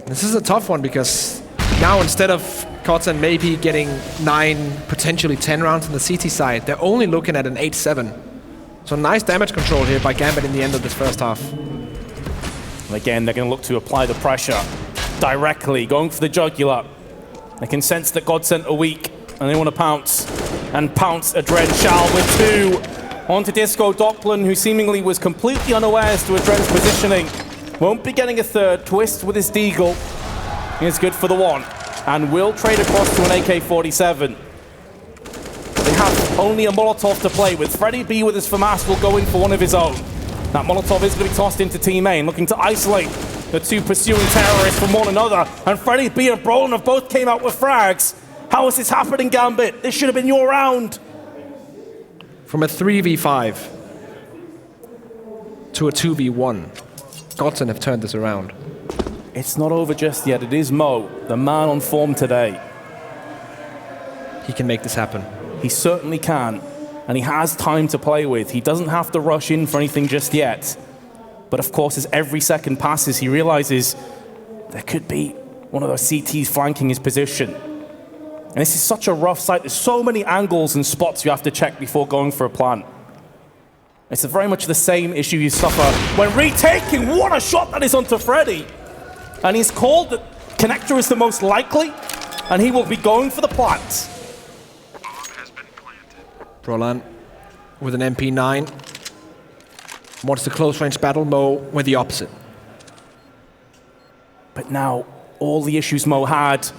This is a tough one because now instead of Godsent maybe getting 9, potentially 10 rounds on the CT side, they're only looking at an 8-7. So nice damage control here by Gambit in the end of this first half. And again, they're going to look to apply the pressure directly, going for the jugular. They can sense that Godsent are weak, and they want to pounce. And pounce Adren shall with 2 onto Disco Doppelin, who seemingly was completely unawares to Adren's positioning. Won't be getting a third. Twist with his deagle is good for the 1, and will trade across to an AK-47. They have only a Molotov to play with. Freddy B with his FAMAS will go in for one of his own. That Molotov is going to be tossed into Team A, looking to isolate the 2 pursuing terrorists from one another. And Freddy B and Brolin have both came out with frags. How is this happening, Gambit? This should have been your round. From a 3v5 to a 2v1, Godsent have turned this around. It's not over just yet. It is Mo, the man on form today. He can make this happen. He certainly can. And he has time to play with. He doesn't have to rush in for anything just yet. But of course, as every second passes, he realizes there could be one of those CTs flanking his position. And this is such a rough sight. There's so many angles and spots you have to check before going for a plant. It's very much the same issue you suffer when retaking. What a shot that is onto Freddy. And he's called that Connector is the most likely, and he will be going for the plant. Roland with an MP9. Wants the close range battle. Mo with the opposite. But now, all the issues Mo had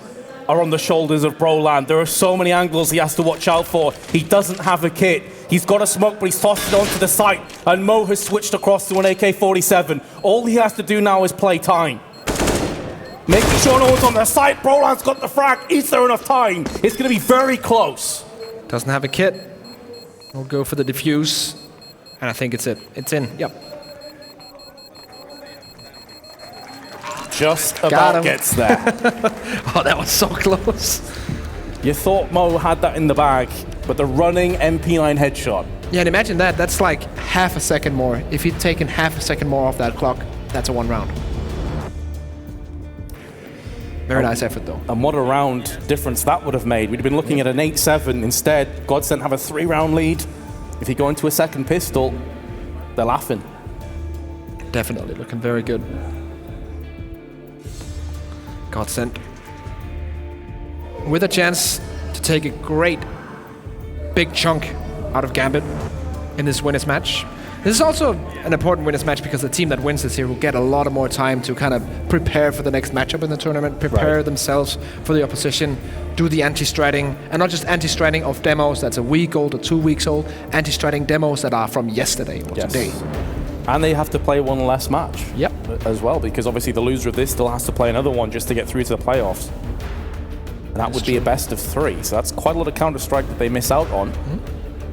are on the shoulders of Broland. There are so many angles he has to watch out for. He doesn't have a kit. He's got a smoke, but he's tossed it onto the site. And Mo has switched across to an AK-47. All he has to do now is play time. Making sure no one's on the site. Broland's got the frag. Is there enough time? It's going to be very close. Doesn't have a kit. We'll go for the defuse. And I think it's it. It's in. Yep. Just about gets there. Oh, that was so close. You thought Mo had that in the bag, but the running MP9 headshot. Yeah, and imagine that. That's like half a second more. If he'd taken half a second more off that clock, that's a 1 round. Very nice effort, though. And what a round difference that would have made. We'd have been looking at an 8-7. Instead, Godsent have a 3-round lead. If you go into a second pistol, they're laughing. Definitely looking very good. Godsent with a chance to take a great big chunk out of Gambit in this winners match. This is also an important winners match because the team that wins this here will get a lot of more time to kind of prepare for the next matchup in the tournament, prepare themselves for the opposition, do the anti-stratting, and not just anti-stratting of demos that's a week old or 2 weeks old, anti-stratting demos that are from yesterday or today. And they have to play one less match as well, because obviously the loser of this still has to play another one just to get through to the playoffs. And that would be a best of 3, so that's quite a lot of Counter-Strike that they miss out on.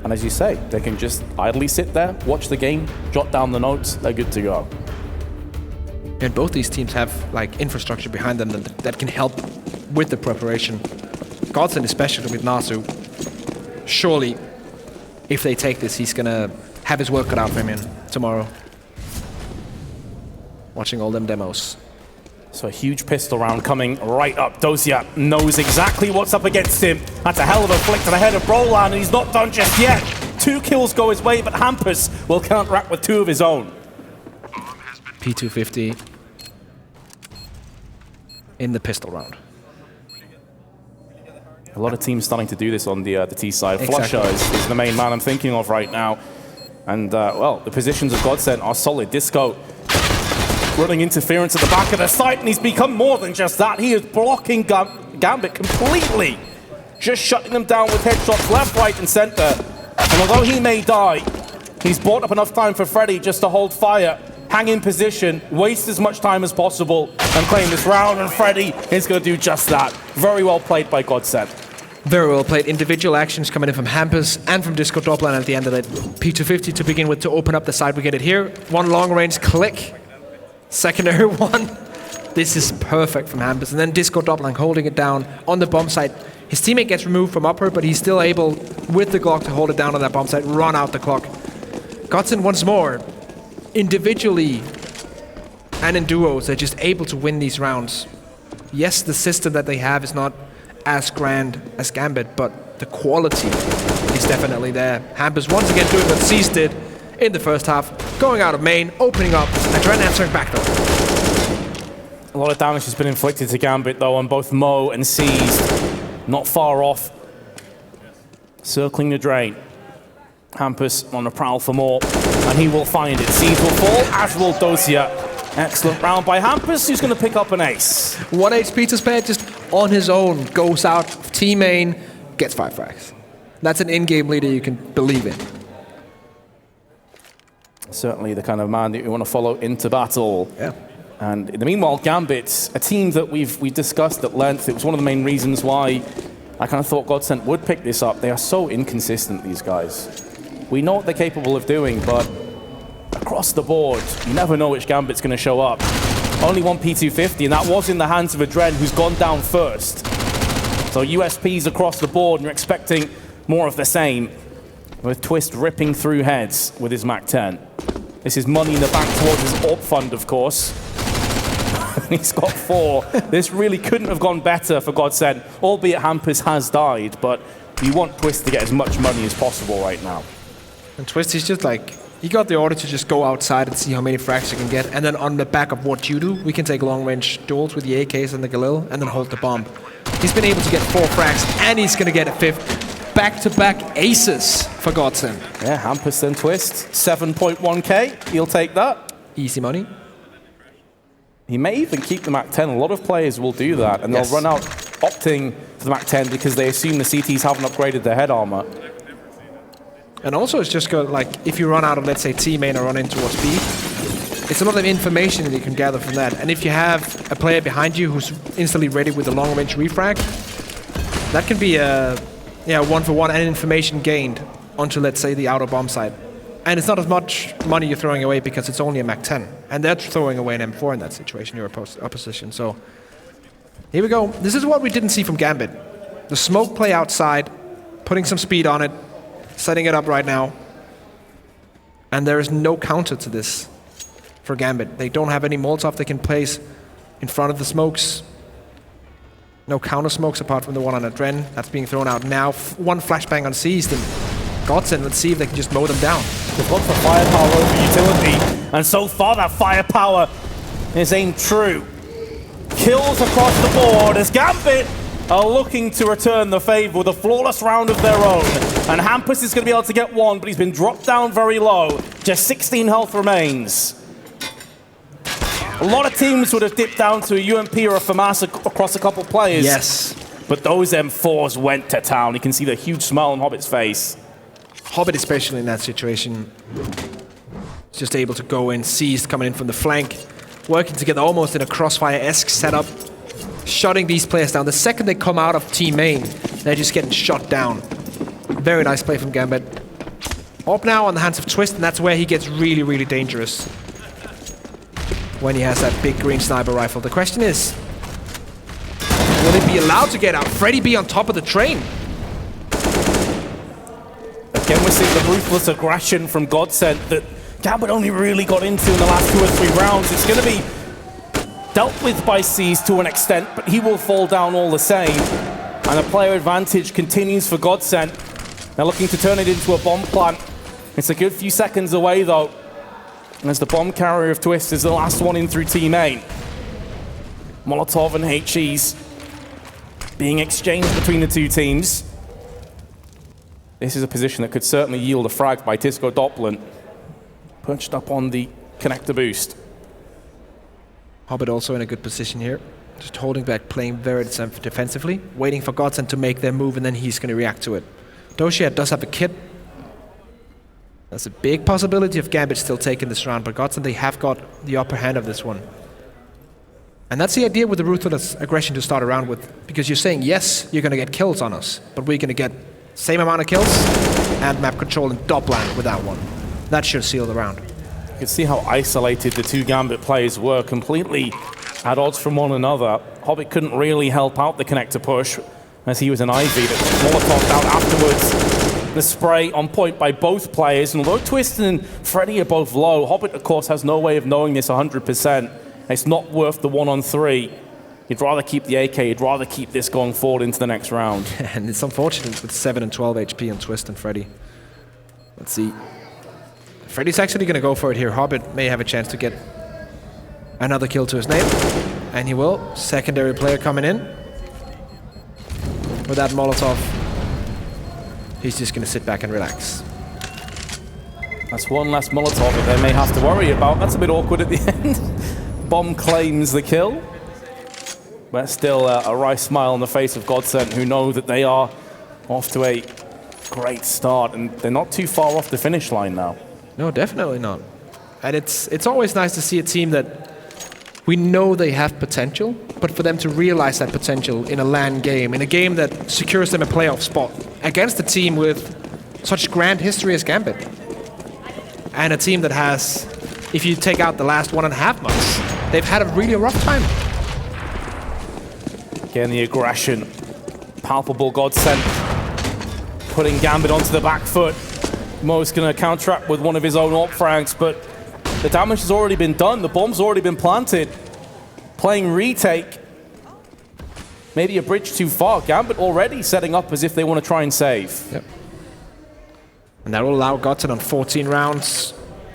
And as you say, they can just idly sit there, watch the game, jot down the notes, they're good to go. And both these teams have like infrastructure behind them that can help with the preparation. Godsent especially with Nasu. Surely, if they take this, he's gonna have his work cut out for him tomorrow. Watching all them demos. So a huge pistol round coming right up. Dosia knows exactly what's up against him. That's a hell of a flick to the head of Broland, and he's not done just yet. 2 kills go his way, but Hampus will counteract with 2 of his own. P250 in the pistol round. A lot of teams starting to do this on the T side. Exactly. Flusher is the main man I'm thinking of right now. And, well, the positions of Godsent are solid. Disco running interference at the back of the site, and he's become more than just that. He is blocking Gambit completely. Just shutting them down with headshots left, right, and center. And although he may die, he's bought up enough time for Freddy just to hold fire, hang in position, waste as much time as possible, and claim this round, and Freddy is going to do just that. Very well played by Godsent. Very well played. Individual actions coming in from Hampus and from Disco Doppler, and at the end of it, P250 to begin with to open up the side. We get it here. One long range click. Secondary one. This is perfect from Hampus. And then Disco Doppler holding it down on the bomb site. His teammate gets removed from upper, but he's still able, with the Glock, to hold it down on that bomb site, run out the clock. Godsent once more, individually and in duos, they're just able to win these rounds. Yes, the system that they have is not as grand as Gambit, but the quality is definitely there. Hampus once again doing what Cease did in the first half, going out of main, opening up, and Dren answering back door. A lot of damage has been inflicted to Gambit, though, on both Mo and Seized. Not far off. Circling the drain. Hampus on the prowl for more, and he will find it. Seized will fall, as will Dosia. Excellent round by Hampus, who's going to pick up an ace. 1 HP to spare, just on his own, goes out, team main, gets 5 frags. That's an in-game leader you can believe in. Certainly the kind of man that you want to follow into battle. Yeah. And in the meanwhile, Gambit, a team that we've discussed at length. It was one of the main reasons why I kind of thought Godsent would pick this up. They are so inconsistent, these guys. We know what they're capable of doing, but across the board, you never know which Gambit's going to show up. Only one P250, and that was in the hands of a Dren who's gone down first. So USPs across the board, and you're expecting more of the same, with Twist ripping through heads with his MAC-10. This is money in the bank towards his AWP fund, of course. He's got 4. This really couldn't have gone better for Godsent, albeit Hampus has died, but you want Twist to get as much money as possible right now. And Twist is just like, he got the order to just go outside and see how many frags you can get, and then on the back of what you do, we can take long-range duels with the AKs and the Galil, and then hold the bomb. He's been able to get 4 frags, and he's going to get a 5th. Back-to-back aces for Godsent. Yeah, Hampus then Twist, 7.1k, he'll take that. Easy money. He may even keep the MAC-10. A lot of players will do that, and they'll run out opting for the MAC-10 because they assume the CTs haven't upgraded their head armor. And also it's just good, like, if you run out of, let's say, T main or run in towards B, it's a lot of information that you can gather from that. And if you have a player behind you who's instantly ready with a long-range refrag, that can be a 1-for-1 and information gained onto, let's say, the outer bomb site. And it's not as much money you're throwing away because it's only a MAC-10. And they're throwing away an M4 in that situation, your opposition. So here we go. This is what we didn't see from Gambit. The smoke play outside, putting some speed on it, setting it up right now. And there is no counter to this for Gambit. They don't have any Molotov they can place in front of the smokes. No counter smokes apart from the one on a Dren. That's being thrown out now. One flashbang on Seized, and Godsent, let's see if they can just mow them down. They've gone for firepower over utility, and so far that firepower is aimed true. Kills across the board as Gambit are looking to return the favor with a flawless round of their own. And Hampus is going to be able to get 1, but he's been dropped down very low. Just 16 health remains. A lot of teams would have dipped down to a UMP or a FAMAS across a couple players. Yes. But those M4s went to town. You can see the huge smile on Hobbit's face. Hobbit, especially in that situation, just able to go in, Seized coming in from the flank, working together almost in a crossfire-esque setup, shutting these players down. The second they come out of team main, they're just getting shot down. Very nice play from Gambit. Up now on the hands of Twist, and that's where he gets really, really dangerous. When he has that big green sniper rifle. The question is, will he be allowed to get out? Freddy be on top of the train. Again, we're seeing the ruthless aggression from Godsent that Gambit only really got into in the last 2 or 3 rounds. It's going to be dealt with by Seized to an extent, but he will fall down all the same. And the player advantage continues for Godsent. They're looking to turn it into a bomb plant. It's a good few seconds away, though, as the bomb carrier of Twist is the last one in through team A. Molotov and HEs being exchanged between the two teams. This is a position that could certainly yield a frag by Disco Doppler. Perched up on the connector boost. Hobbit also in a good position here. Just holding back, playing very defensively, waiting for Godsent to make their move, and then he's going to react to it. Dosia does have a kit. There's a big possibility of Gambit still taking this round, but Godsent, they have got the upper hand of this one. And that's the idea with the ruthless aggression to start around with, because you're saying, yes, you're going to get kills on us, but we're going to get same amount of kills and map control and Doppler with that one. That should seal the round. You can see how isolated the two Gambit players were, completely at odds from one another. Hobbit couldn't really help out the connector push, as he was an Ivy that Molotov out afterwards. The spray on point by both players, and although Twist and Freddy are both low, Hobbit, of course, has no way of knowing this 100%. It's not worth the 1-on-3. You'd rather keep the AK, you'd rather keep this going forward into the next round. And it's unfortunate with 7 and 12 HP on Twist and Freddy. Let's see. Freddy's actually going to go for it here. Hobbit may have a chance to get another kill to his name. And he will. Secondary player coming in. With that Molotov, he's just going to sit back and relax. That's one less Molotov that they may have to worry about. That's a bit awkward at the end. Bomb claims the kill. But still a wry smile on the face of Godsent, who know that they are off to a great start. And they're not too far off the finish line now. No, definitely not. And it's always nice to see a team that we know they have potential, but for them to realize that potential in a LAN game, in a game that secures them a playoff spot, against a team with such grand history as Gambit. And a team that has, if you take out the last 1.5 months, they've had a really rough time. Again, the aggression. Palpable Godsent. Putting Gambit onto the back foot. Mo's going to counteract with one of his own AWP frags, but the damage has already been done. The bomb's already been planted. Playing retake. Maybe a bridge too far. Gambit already setting up as if they want to try and save. Yep. And that will allow Godsent on 14 rounds.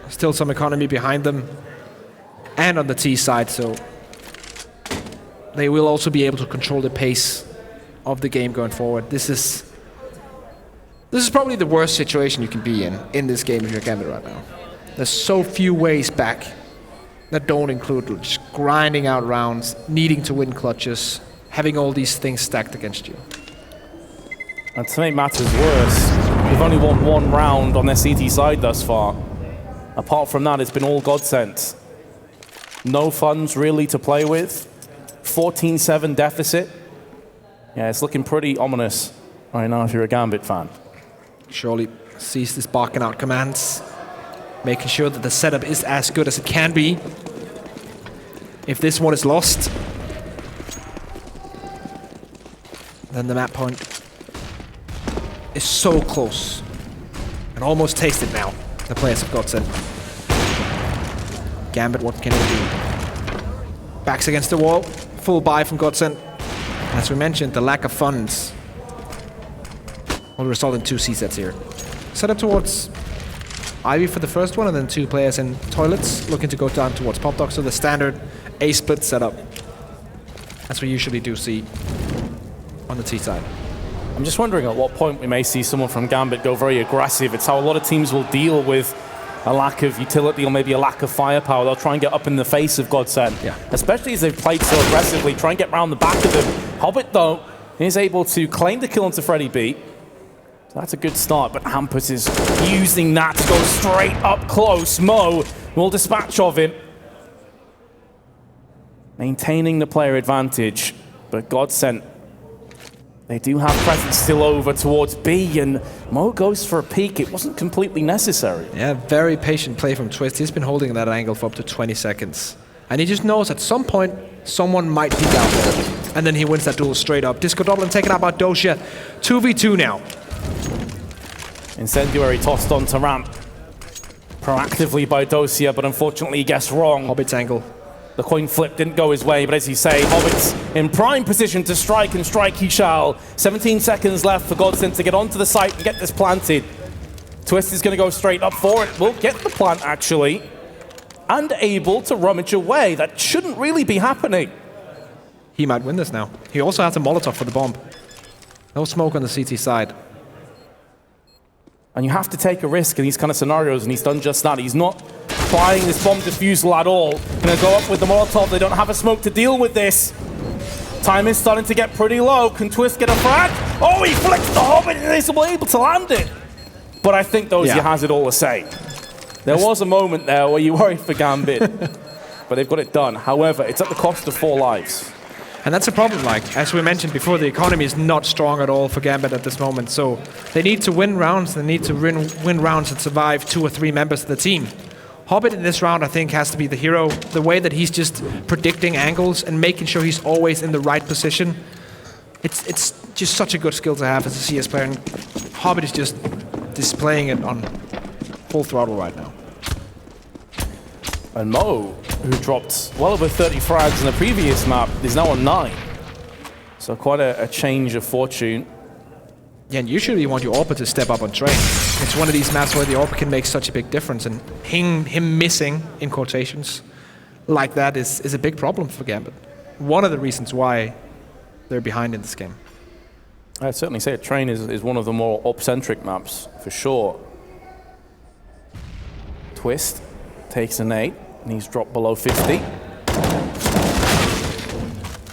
Still some economy behind them. And on the T side, so they will also be able to control the pace of the game going forward. This is probably the worst situation you can be in this game if you're Gambit right now. There's so few ways back that don't include just grinding out rounds, needing to win clutches, having all these things stacked against you. And to make matters worse, they've only won one round on their CT side thus far. Apart from that, it's been all Godsent. No funds really to play with. 14-7 deficit. Yeah, it's looking pretty ominous right now if you're a Gambit fan. Surely sees this barking out commands, making sure that the setup is as good as it can be. If this one is lost, then the map point is so close and almost tasted now. The players have Godsent. Gambit, what can he do? Backs against the wall, full buy from Godsent. As we mentioned, the lack of funds will result in 2 C-sets here. Set up towards Ivy for the first one, and then 2 players in toilets looking to go down towards Pop Dog. So the standard A-split setup, as we usually do see on the T side. I'm just wondering at what point we may see someone from Gambit go very aggressive. It's how a lot of teams will deal with a lack of utility or maybe a lack of firepower. They'll try and get up in the face of Godsent. Yeah. Especially as they've played so aggressively, try and get round the back of them. Hobbit, though, is able to claim the kill onto Freddy B. So that's a good start, but Hampus is using that to go straight up close. Mo will dispatch of him. Maintaining the player advantage, but Godsent, they do have presence still over towards B, and Mo goes for a peek. It wasn't completely necessary. Yeah, very patient play from Twist. He's been holding that angle for up to 20 seconds. And he just knows at some point, someone might peek out there. And then he wins that duel straight up. Disco Doppler taken out by Dosia. 2v2 now. Incendiary tossed onto ramp. Proactively by Dosia, but unfortunately he guessed wrong. Hobbit's angle. The coin flip didn't go his way, but as you say, Hobbit's in prime position to strike, and strike he shall. 17 seconds left for Godsent to get onto the site and get this planted. Twist is going to go straight up for it. Will get the plant, actually. And able to rummage away. That shouldn't really be happening. he might win this now. He also has a Molotov for the bomb. No smoke on the CT side. And you have to take a risk in these kind of scenarios, and he's done just that. He's not trying this bomb defusal at all. Gonna go up with the Molotov. They don't have a smoke to deal with this. Time is starting to get pretty low. Can Twist get a frag? Oh, he flicks the Hobbit and is able to land it. But I think Dozier has it all the same. There was a moment there where you worried for Gambit, but they've got it done. However, it's at the cost of 4 lives. And that's a problem, like, as we mentioned before, the economy is not strong at all for Gambit at this moment, so they need to win rounds, they need to win rounds and survive 2 or 3 members of the team. Hobbit in this round, I think, has to be the hero. The way that he's just predicting angles and making sure he's always in the right position. It's just such a good skill to have as a CS player, and Hobbit is just displaying it on full throttle right now. And Mo, who dropped well over 30 frags in the previous map, is now on 9. So quite a change of fortune. Yeah, and usually you want your AWPer to step up on train. It's one of these maps where the AWPer can make such a big difference, and him missing, in quotations, like that is a big problem for Gambit. One of the reasons why they're behind in this game. I'd certainly say train is one of the more AWP-centric maps, for sure. Twist takes a nade, and he's dropped below 50.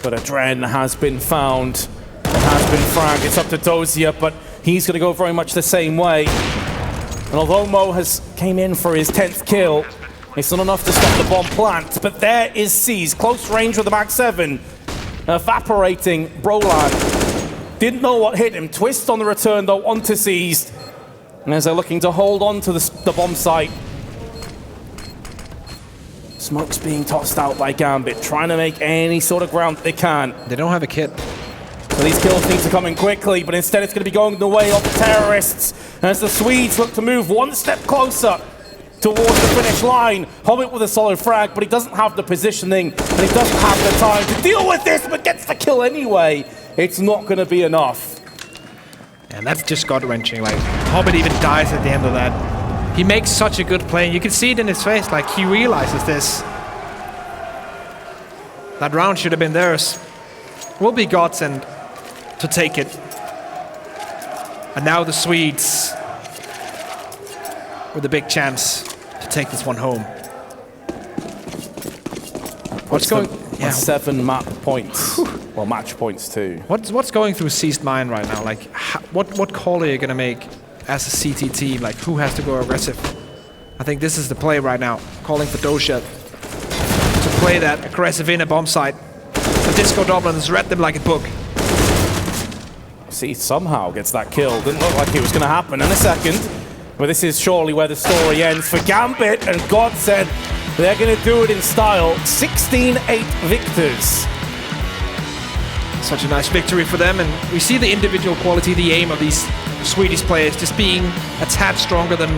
But a Dren has been found, has been fragged. It's up to Dozier, but he's going to go very much the same way. And although Mo has came in for his 10th kill, it's not enough to stop the bomb plant. But there is C's, close range with the Max 7. Evaporating Broland. Didn't know what hit him. Twist on the return, though, onto C's. And as they're looking to hold on to the bomb site, smoke's being tossed out by Gambit, trying to make any sort of ground they can. They don't have a kit. So these kills need to come in quickly, but instead it's going to be going the way of the terrorists as the Swedes look to move one step closer towards the finish line. Hobbit with a solid frag, but he doesn't have the positioning, and he doesn't have the time to deal with this, but gets the kill anyway. It's not going to be enough. And that's just gut-wrenching. Like, Hobbit even dies at the end of that. He makes such a good play. You can see it in his face, like he realizes this. That round should have been theirs. Will be Godsent to take it. And now the Swedes with a big chance to take this one home. What's going? Yeah. 7 map points. Well, match points too. What's going through Seized mind right now? Like, what call are you gonna make as a CT team? Like, who has to go aggressive? I think this is the play right now. Calling for Dozier to play that aggressive in a bomb site. The Disco Doblin has read them like a book. See, somehow gets that kill. Didn't look like it was going to happen in a second. But this is surely where the story ends for Gambit and Godsent. They're going to do it in style. 16-8 victors. Such a nice victory for them, and we see the individual quality, the aim of these Swedish players just being a tad stronger than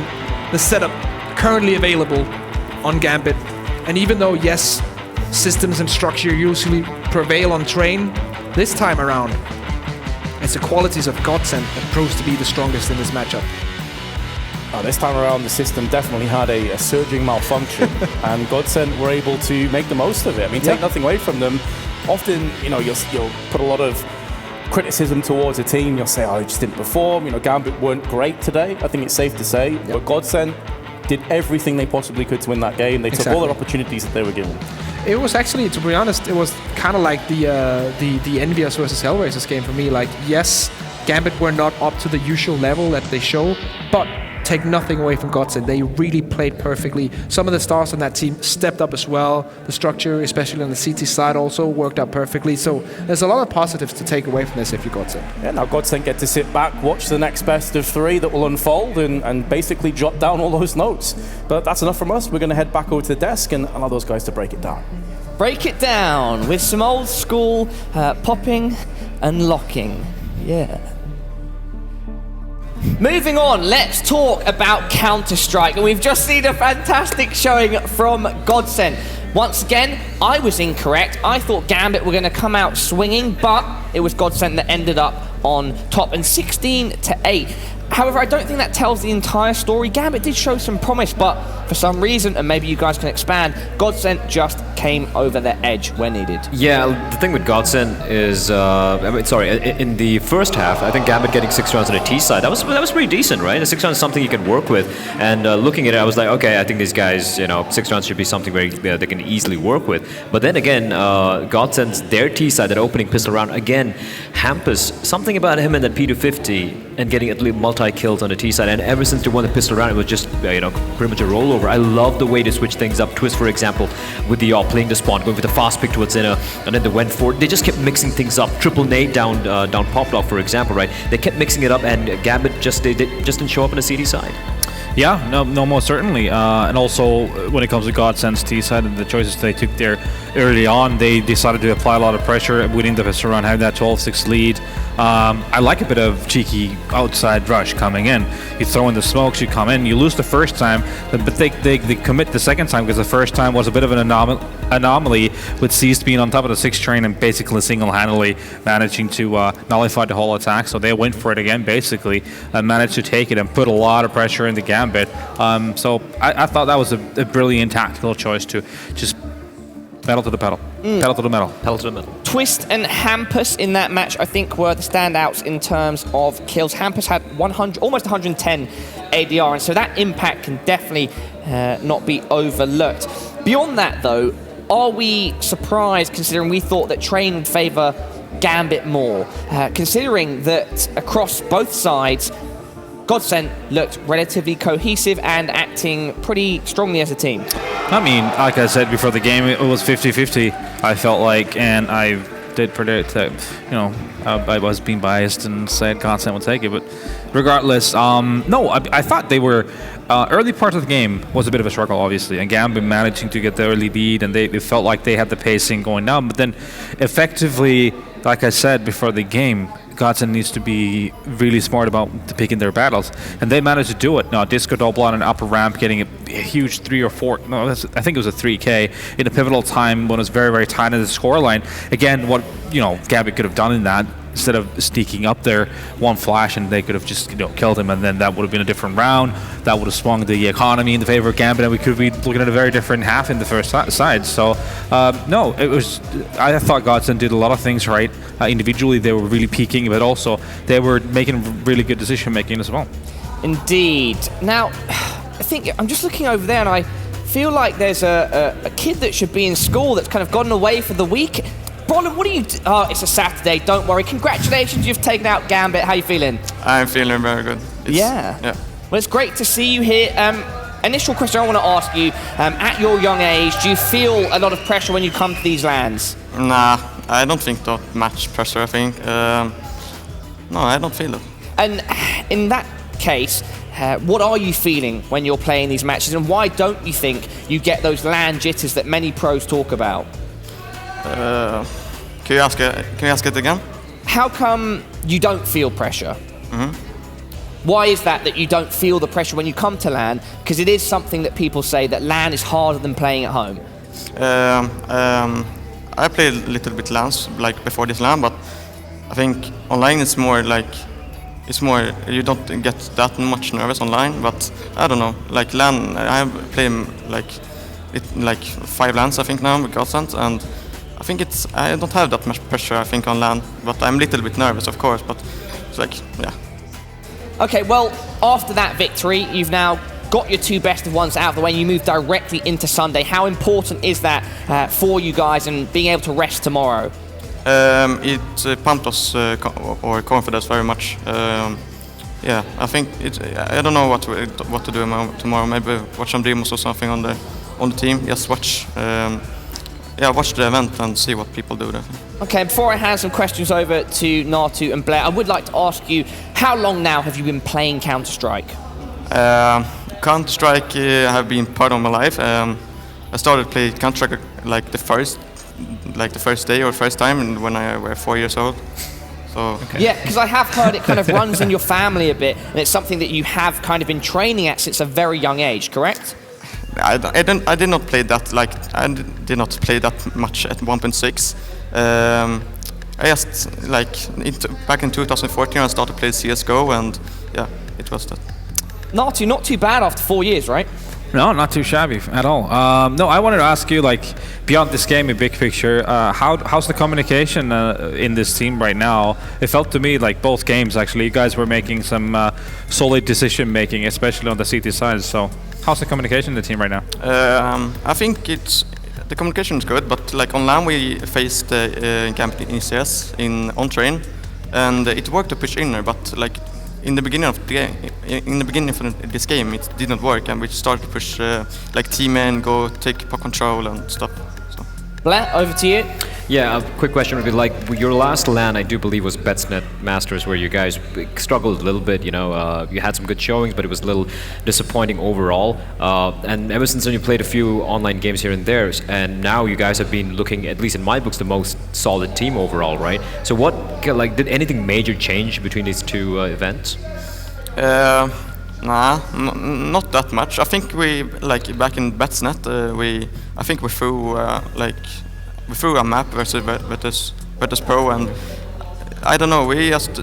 the setup currently available on Gambit. And even though, yes, systems and structure usually prevail on train, this time around, it's the qualities of Godsent that proves to be the strongest in this matchup. This time around, the system definitely had a surging malfunction, and Godsent were able to make the most of it. I mean, take nothing away from them. Often, you know, you'll put a lot of criticism towards a team. You'll say, oh, they just didn't perform. You know, Gambit weren't great today. I think it's safe to say. Yep. But Godsent did everything they possibly could to win that game. They took all their opportunities that they were given. It was actually, to be honest, it was kind of like the Envious versus Hellraisers game for me. Like, yes, Gambit were not up to the usual level that they show, but take nothing away from Godsent. They really played perfectly. Some of the stars on that team stepped up as well. The structure, especially on the CT side, also worked out perfectly. So there's a lot of positives to take away from this if you're Godsent. Yeah, now Godsent get to sit back, watch the next best of 3 that will unfold, and basically jot down all those notes. But that's enough from us. We're going to head back over to the desk and allow those guys to break it down. Break it down with some old school popping and locking. Yeah. Moving on, let's talk about Counter-Strike. And we've just seen a fantastic showing from Godsent. Once again, I was incorrect. I thought Gambit were going to come out swinging, but it was Godsent that ended up on top, and 16-8. However, I don't think that tells the entire story. Gambit did show some promise, but for some reason, and maybe you guys can expand, Godsent just came over the edge when needed. Yeah, the thing with Godsent is, in the first half, I think Gambit getting 6 rounds on a T side, that was pretty decent, right? A 6 rounds is something you can work with. And looking at it, I was like, okay, I think these guys, 6 rounds should be something where they can easily work with. But then again, Godsent's their T side, that opening pistol round, again, Hampus, something about him and that P250 and getting at least multi-kills on the T side. And ever since they won the pistol round, it was just, pretty much a rollover. I love the way they switch things up. Twist, for example, with the playing the spawn, going with the fast pick towards Zinna, and then they went for it. They just kept mixing things up. Triple nade down pop lock, for example, right? They kept mixing it up, and Gambit just didn't show up on the CD side. Yeah, no, most certainly. And also, when it comes to Godsent's T side and the choices they took there early on, they decided to apply a lot of pressure, winning the pistol round, having that 12-6 lead. I like a bit of cheeky outside rush coming in. You throw in the smokes, you come in, you lose the first time, but they commit the second time, because the first time was a bit of an anomaly with Seized being on top of the 6 train and basically single-handedly managing to nullify the whole attack. So they went for it again, basically, and managed to take it and put a lot of pressure in the Gambit. So I thought that was a brilliant tactical choice to just pedal to the pedal. Pedal to the metal. Pedal to the metal. Twist and Hampus in that match, I think, were the standouts in terms of kills. Hampus had 100, almost 110 ADR, and so that impact can definitely not be overlooked. Beyond that, though, are we surprised, considering we thought that Train would favour Gambit more, considering that across both sides, Godsent looked relatively cohesive and acting pretty strongly as a team? I mean, like I said before the game, it was 50-50, I felt like, and I did predict that, I was being biased and said Godsent would take it, but regardless, no, I thought they were, early part of the game was a bit of a struggle, obviously, and Gambit managing to get the early lead, and they felt like they had the pacing going down, but then effectively, like I said before the game, Godsent needs to be really smart about picking their battles, and they managed to do it. Now, Disco double on an upper ramp, getting a huge 3 or 4, no, I think it was a 3K in a pivotal time when it was very, very tight in the scoreline. Again, what Gambit could have done in that, instead of sneaking up there, one flash and they could have just killed him, and then that would have been a different round. That would have swung the economy in the favor of Gambit, and we could be looking at a very different half in the first side. So no, it was. I thought Godsent did a lot of things right. Individually, they were really peaking, but also they were making really good decision making as well. Indeed. Now, I think I'm just looking over there, and I feel like there's a kid that should be in school that's kind of gotten away for the week. Brolin, what are you... Oh, it's a Saturday, don't worry. Congratulations, you've taken out Gambit. How are you feeling? I'm feeling very good. Yeah. Well, it's great to see you here. Initial question I want to ask you, at your young age, do you feel a lot of pressure when you come to these lands? Nah, I don't think that much pressure, I think. No, I don't feel it. And in that case, what are you feeling when you're playing these matches, and why don't you think you get those land jitters that many pros talk about? Can you ask it again? How come you don't feel pressure? Why is that you don't feel the pressure when you come to LAN? Because it is something that people say that LAN is harder than playing at home. I played a little bit LANs like before this LAN, but I think online it's more you don't get that much nervous online. But I don't know, like LAN, I have played like 5 LANs I think now with Godsent, and I think I don't have that much pressure, I think, on LAN, but I'm a little bit nervous, of course, but it's like, yeah. Okay, well, after that victory, you've now got your 2 best of ones out of the way, and you move directly into Sunday. How important is that for you guys and being able to rest tomorrow? It pumped us, or confidence very much. Yeah, I think I don't know what to do tomorrow. Maybe watch some demos or something on the team. Just watch. Watch the event and see what people do there. Okay, before I hand some questions over to Natu and Blair, I would like to ask you, how long now have you been playing Counter-Strike? Counter-Strike have been part of my life. I started playing Counter-Strike like the first day or first time when I was 4 years old. So okay. Yeah, because I have heard it kind of runs in your family a bit, and it's something that you have kind of been training at since a very young age, correct? I did not play that much at 1.6. I just back in 2014 I started playing CS:GO, and yeah, it was that. Natu, not too bad after 4 years, right? No, not too shabby at all. No, I wanted to ask you, like, beyond this game, in big picture, how's the communication in this team right now? It felt to me like both games, actually, you guys were making some solid decision making, especially on the CT side. So, how's the communication in the team right now? I think the communication is good, but like on LAN we faced Gambit in CS on train, and it worked to push in there, but like in the beginning of the game, this game, it did not work, and we started to push like team in, go take puck control and stuff. So. Blair, over to you. Yeah, a quick question would be like your last LAN, I do believe, was Betsnet Masters, where you guys struggled a little bit. You know, you had some good showings, but it was a little disappointing overall. And ever since then, you played a few online games here and there, and now you guys have been looking, at least in my books, the most solid team overall, right? So, what did anything major change between these two events? Nah, not that much. I think we back in Betsnet, I think we threw a map versus Pro, and I don't know. We just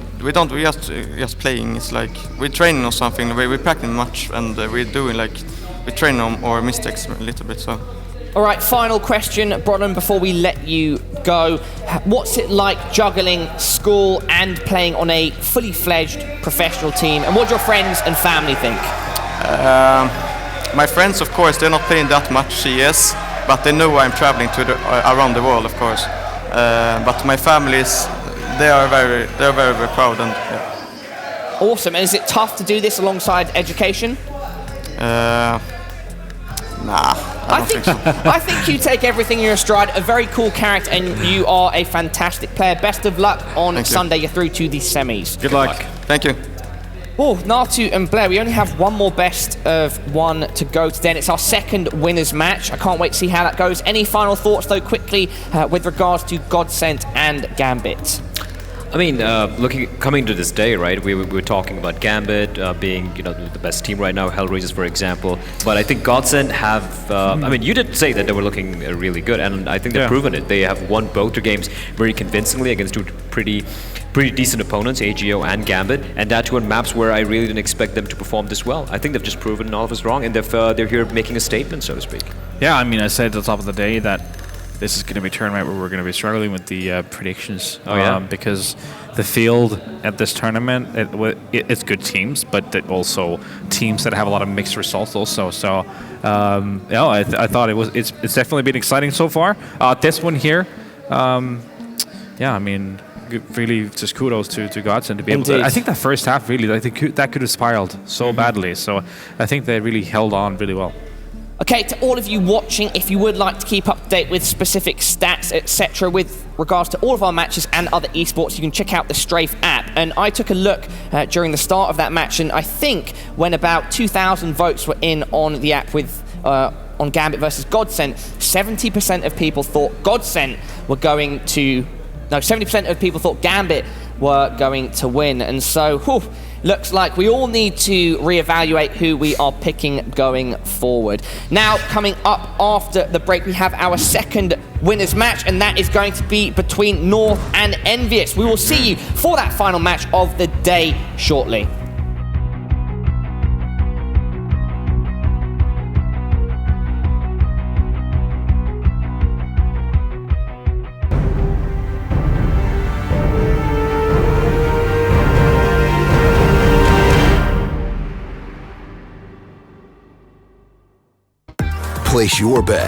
playing. It's like we're training or something. We practice much, and we're training on our mistakes a little bit. So. All right, final question, Brodden, before we let you go. What's it like juggling school and playing on a fully fledged professional team? And what do your friends and family think? My friends, of course, they're not playing that much CS, but they know I'm traveling around the world, of course. But my families, they're very proud. And yeah. Awesome. And is it tough to do this alongside education? Nah, I don't think so. I think you take everything in your stride. A very cool character, and you are a fantastic player. Best of luck on Sunday. You're through to the semis. Good luck. Thank you. Oh, Natu and Blair, we only have one more best of one to go today, and it's our second winners match. I can't wait to see how that goes. Any final thoughts, though, quickly, with regards to Godsent and Gambit? I mean, coming to this day, right? We were talking about Gambit being, the best team right now, Hellraisers, for example. But I think Godsent have. I mean, you did say that they were looking really good, and I think they've proven it. They have won both their games very convincingly against two pretty decent opponents, AGO and Gambit, and that too on maps where I really didn't expect them to perform this well. I think they've just proven all of us wrong, and they're here making a statement, so to speak. Yeah, I mean, I said at the top of the day that this is going to be a tournament where we're going to be struggling with the predictions. Because the field at this tournament, it's good teams, but also teams that have a lot of mixed results also. So, I thought it's definitely been exciting so far. This one here, I mean, really just kudos to Godsent to be able to. I think that first half really, that could have spiraled so badly. So I think they really held on really well. Okay, to all of you watching, if you would like to keep up to date with specific stats, etc., with regards to all of our matches and other esports, you can check out the Strafe app. And I took a look during the start of that match, and I think when about 2,000 votes were in on the app with on Gambit versus Godsent, 70% of people thought Godsent were going to. No, 70% of people thought Gambit were going to win, and so looks like we all need to reevaluate who we are picking going forward. Now, coming up after the break, we have our second winners match, and that is going to be between North and Envious. We will see you for that final match of the day shortly. Place your bet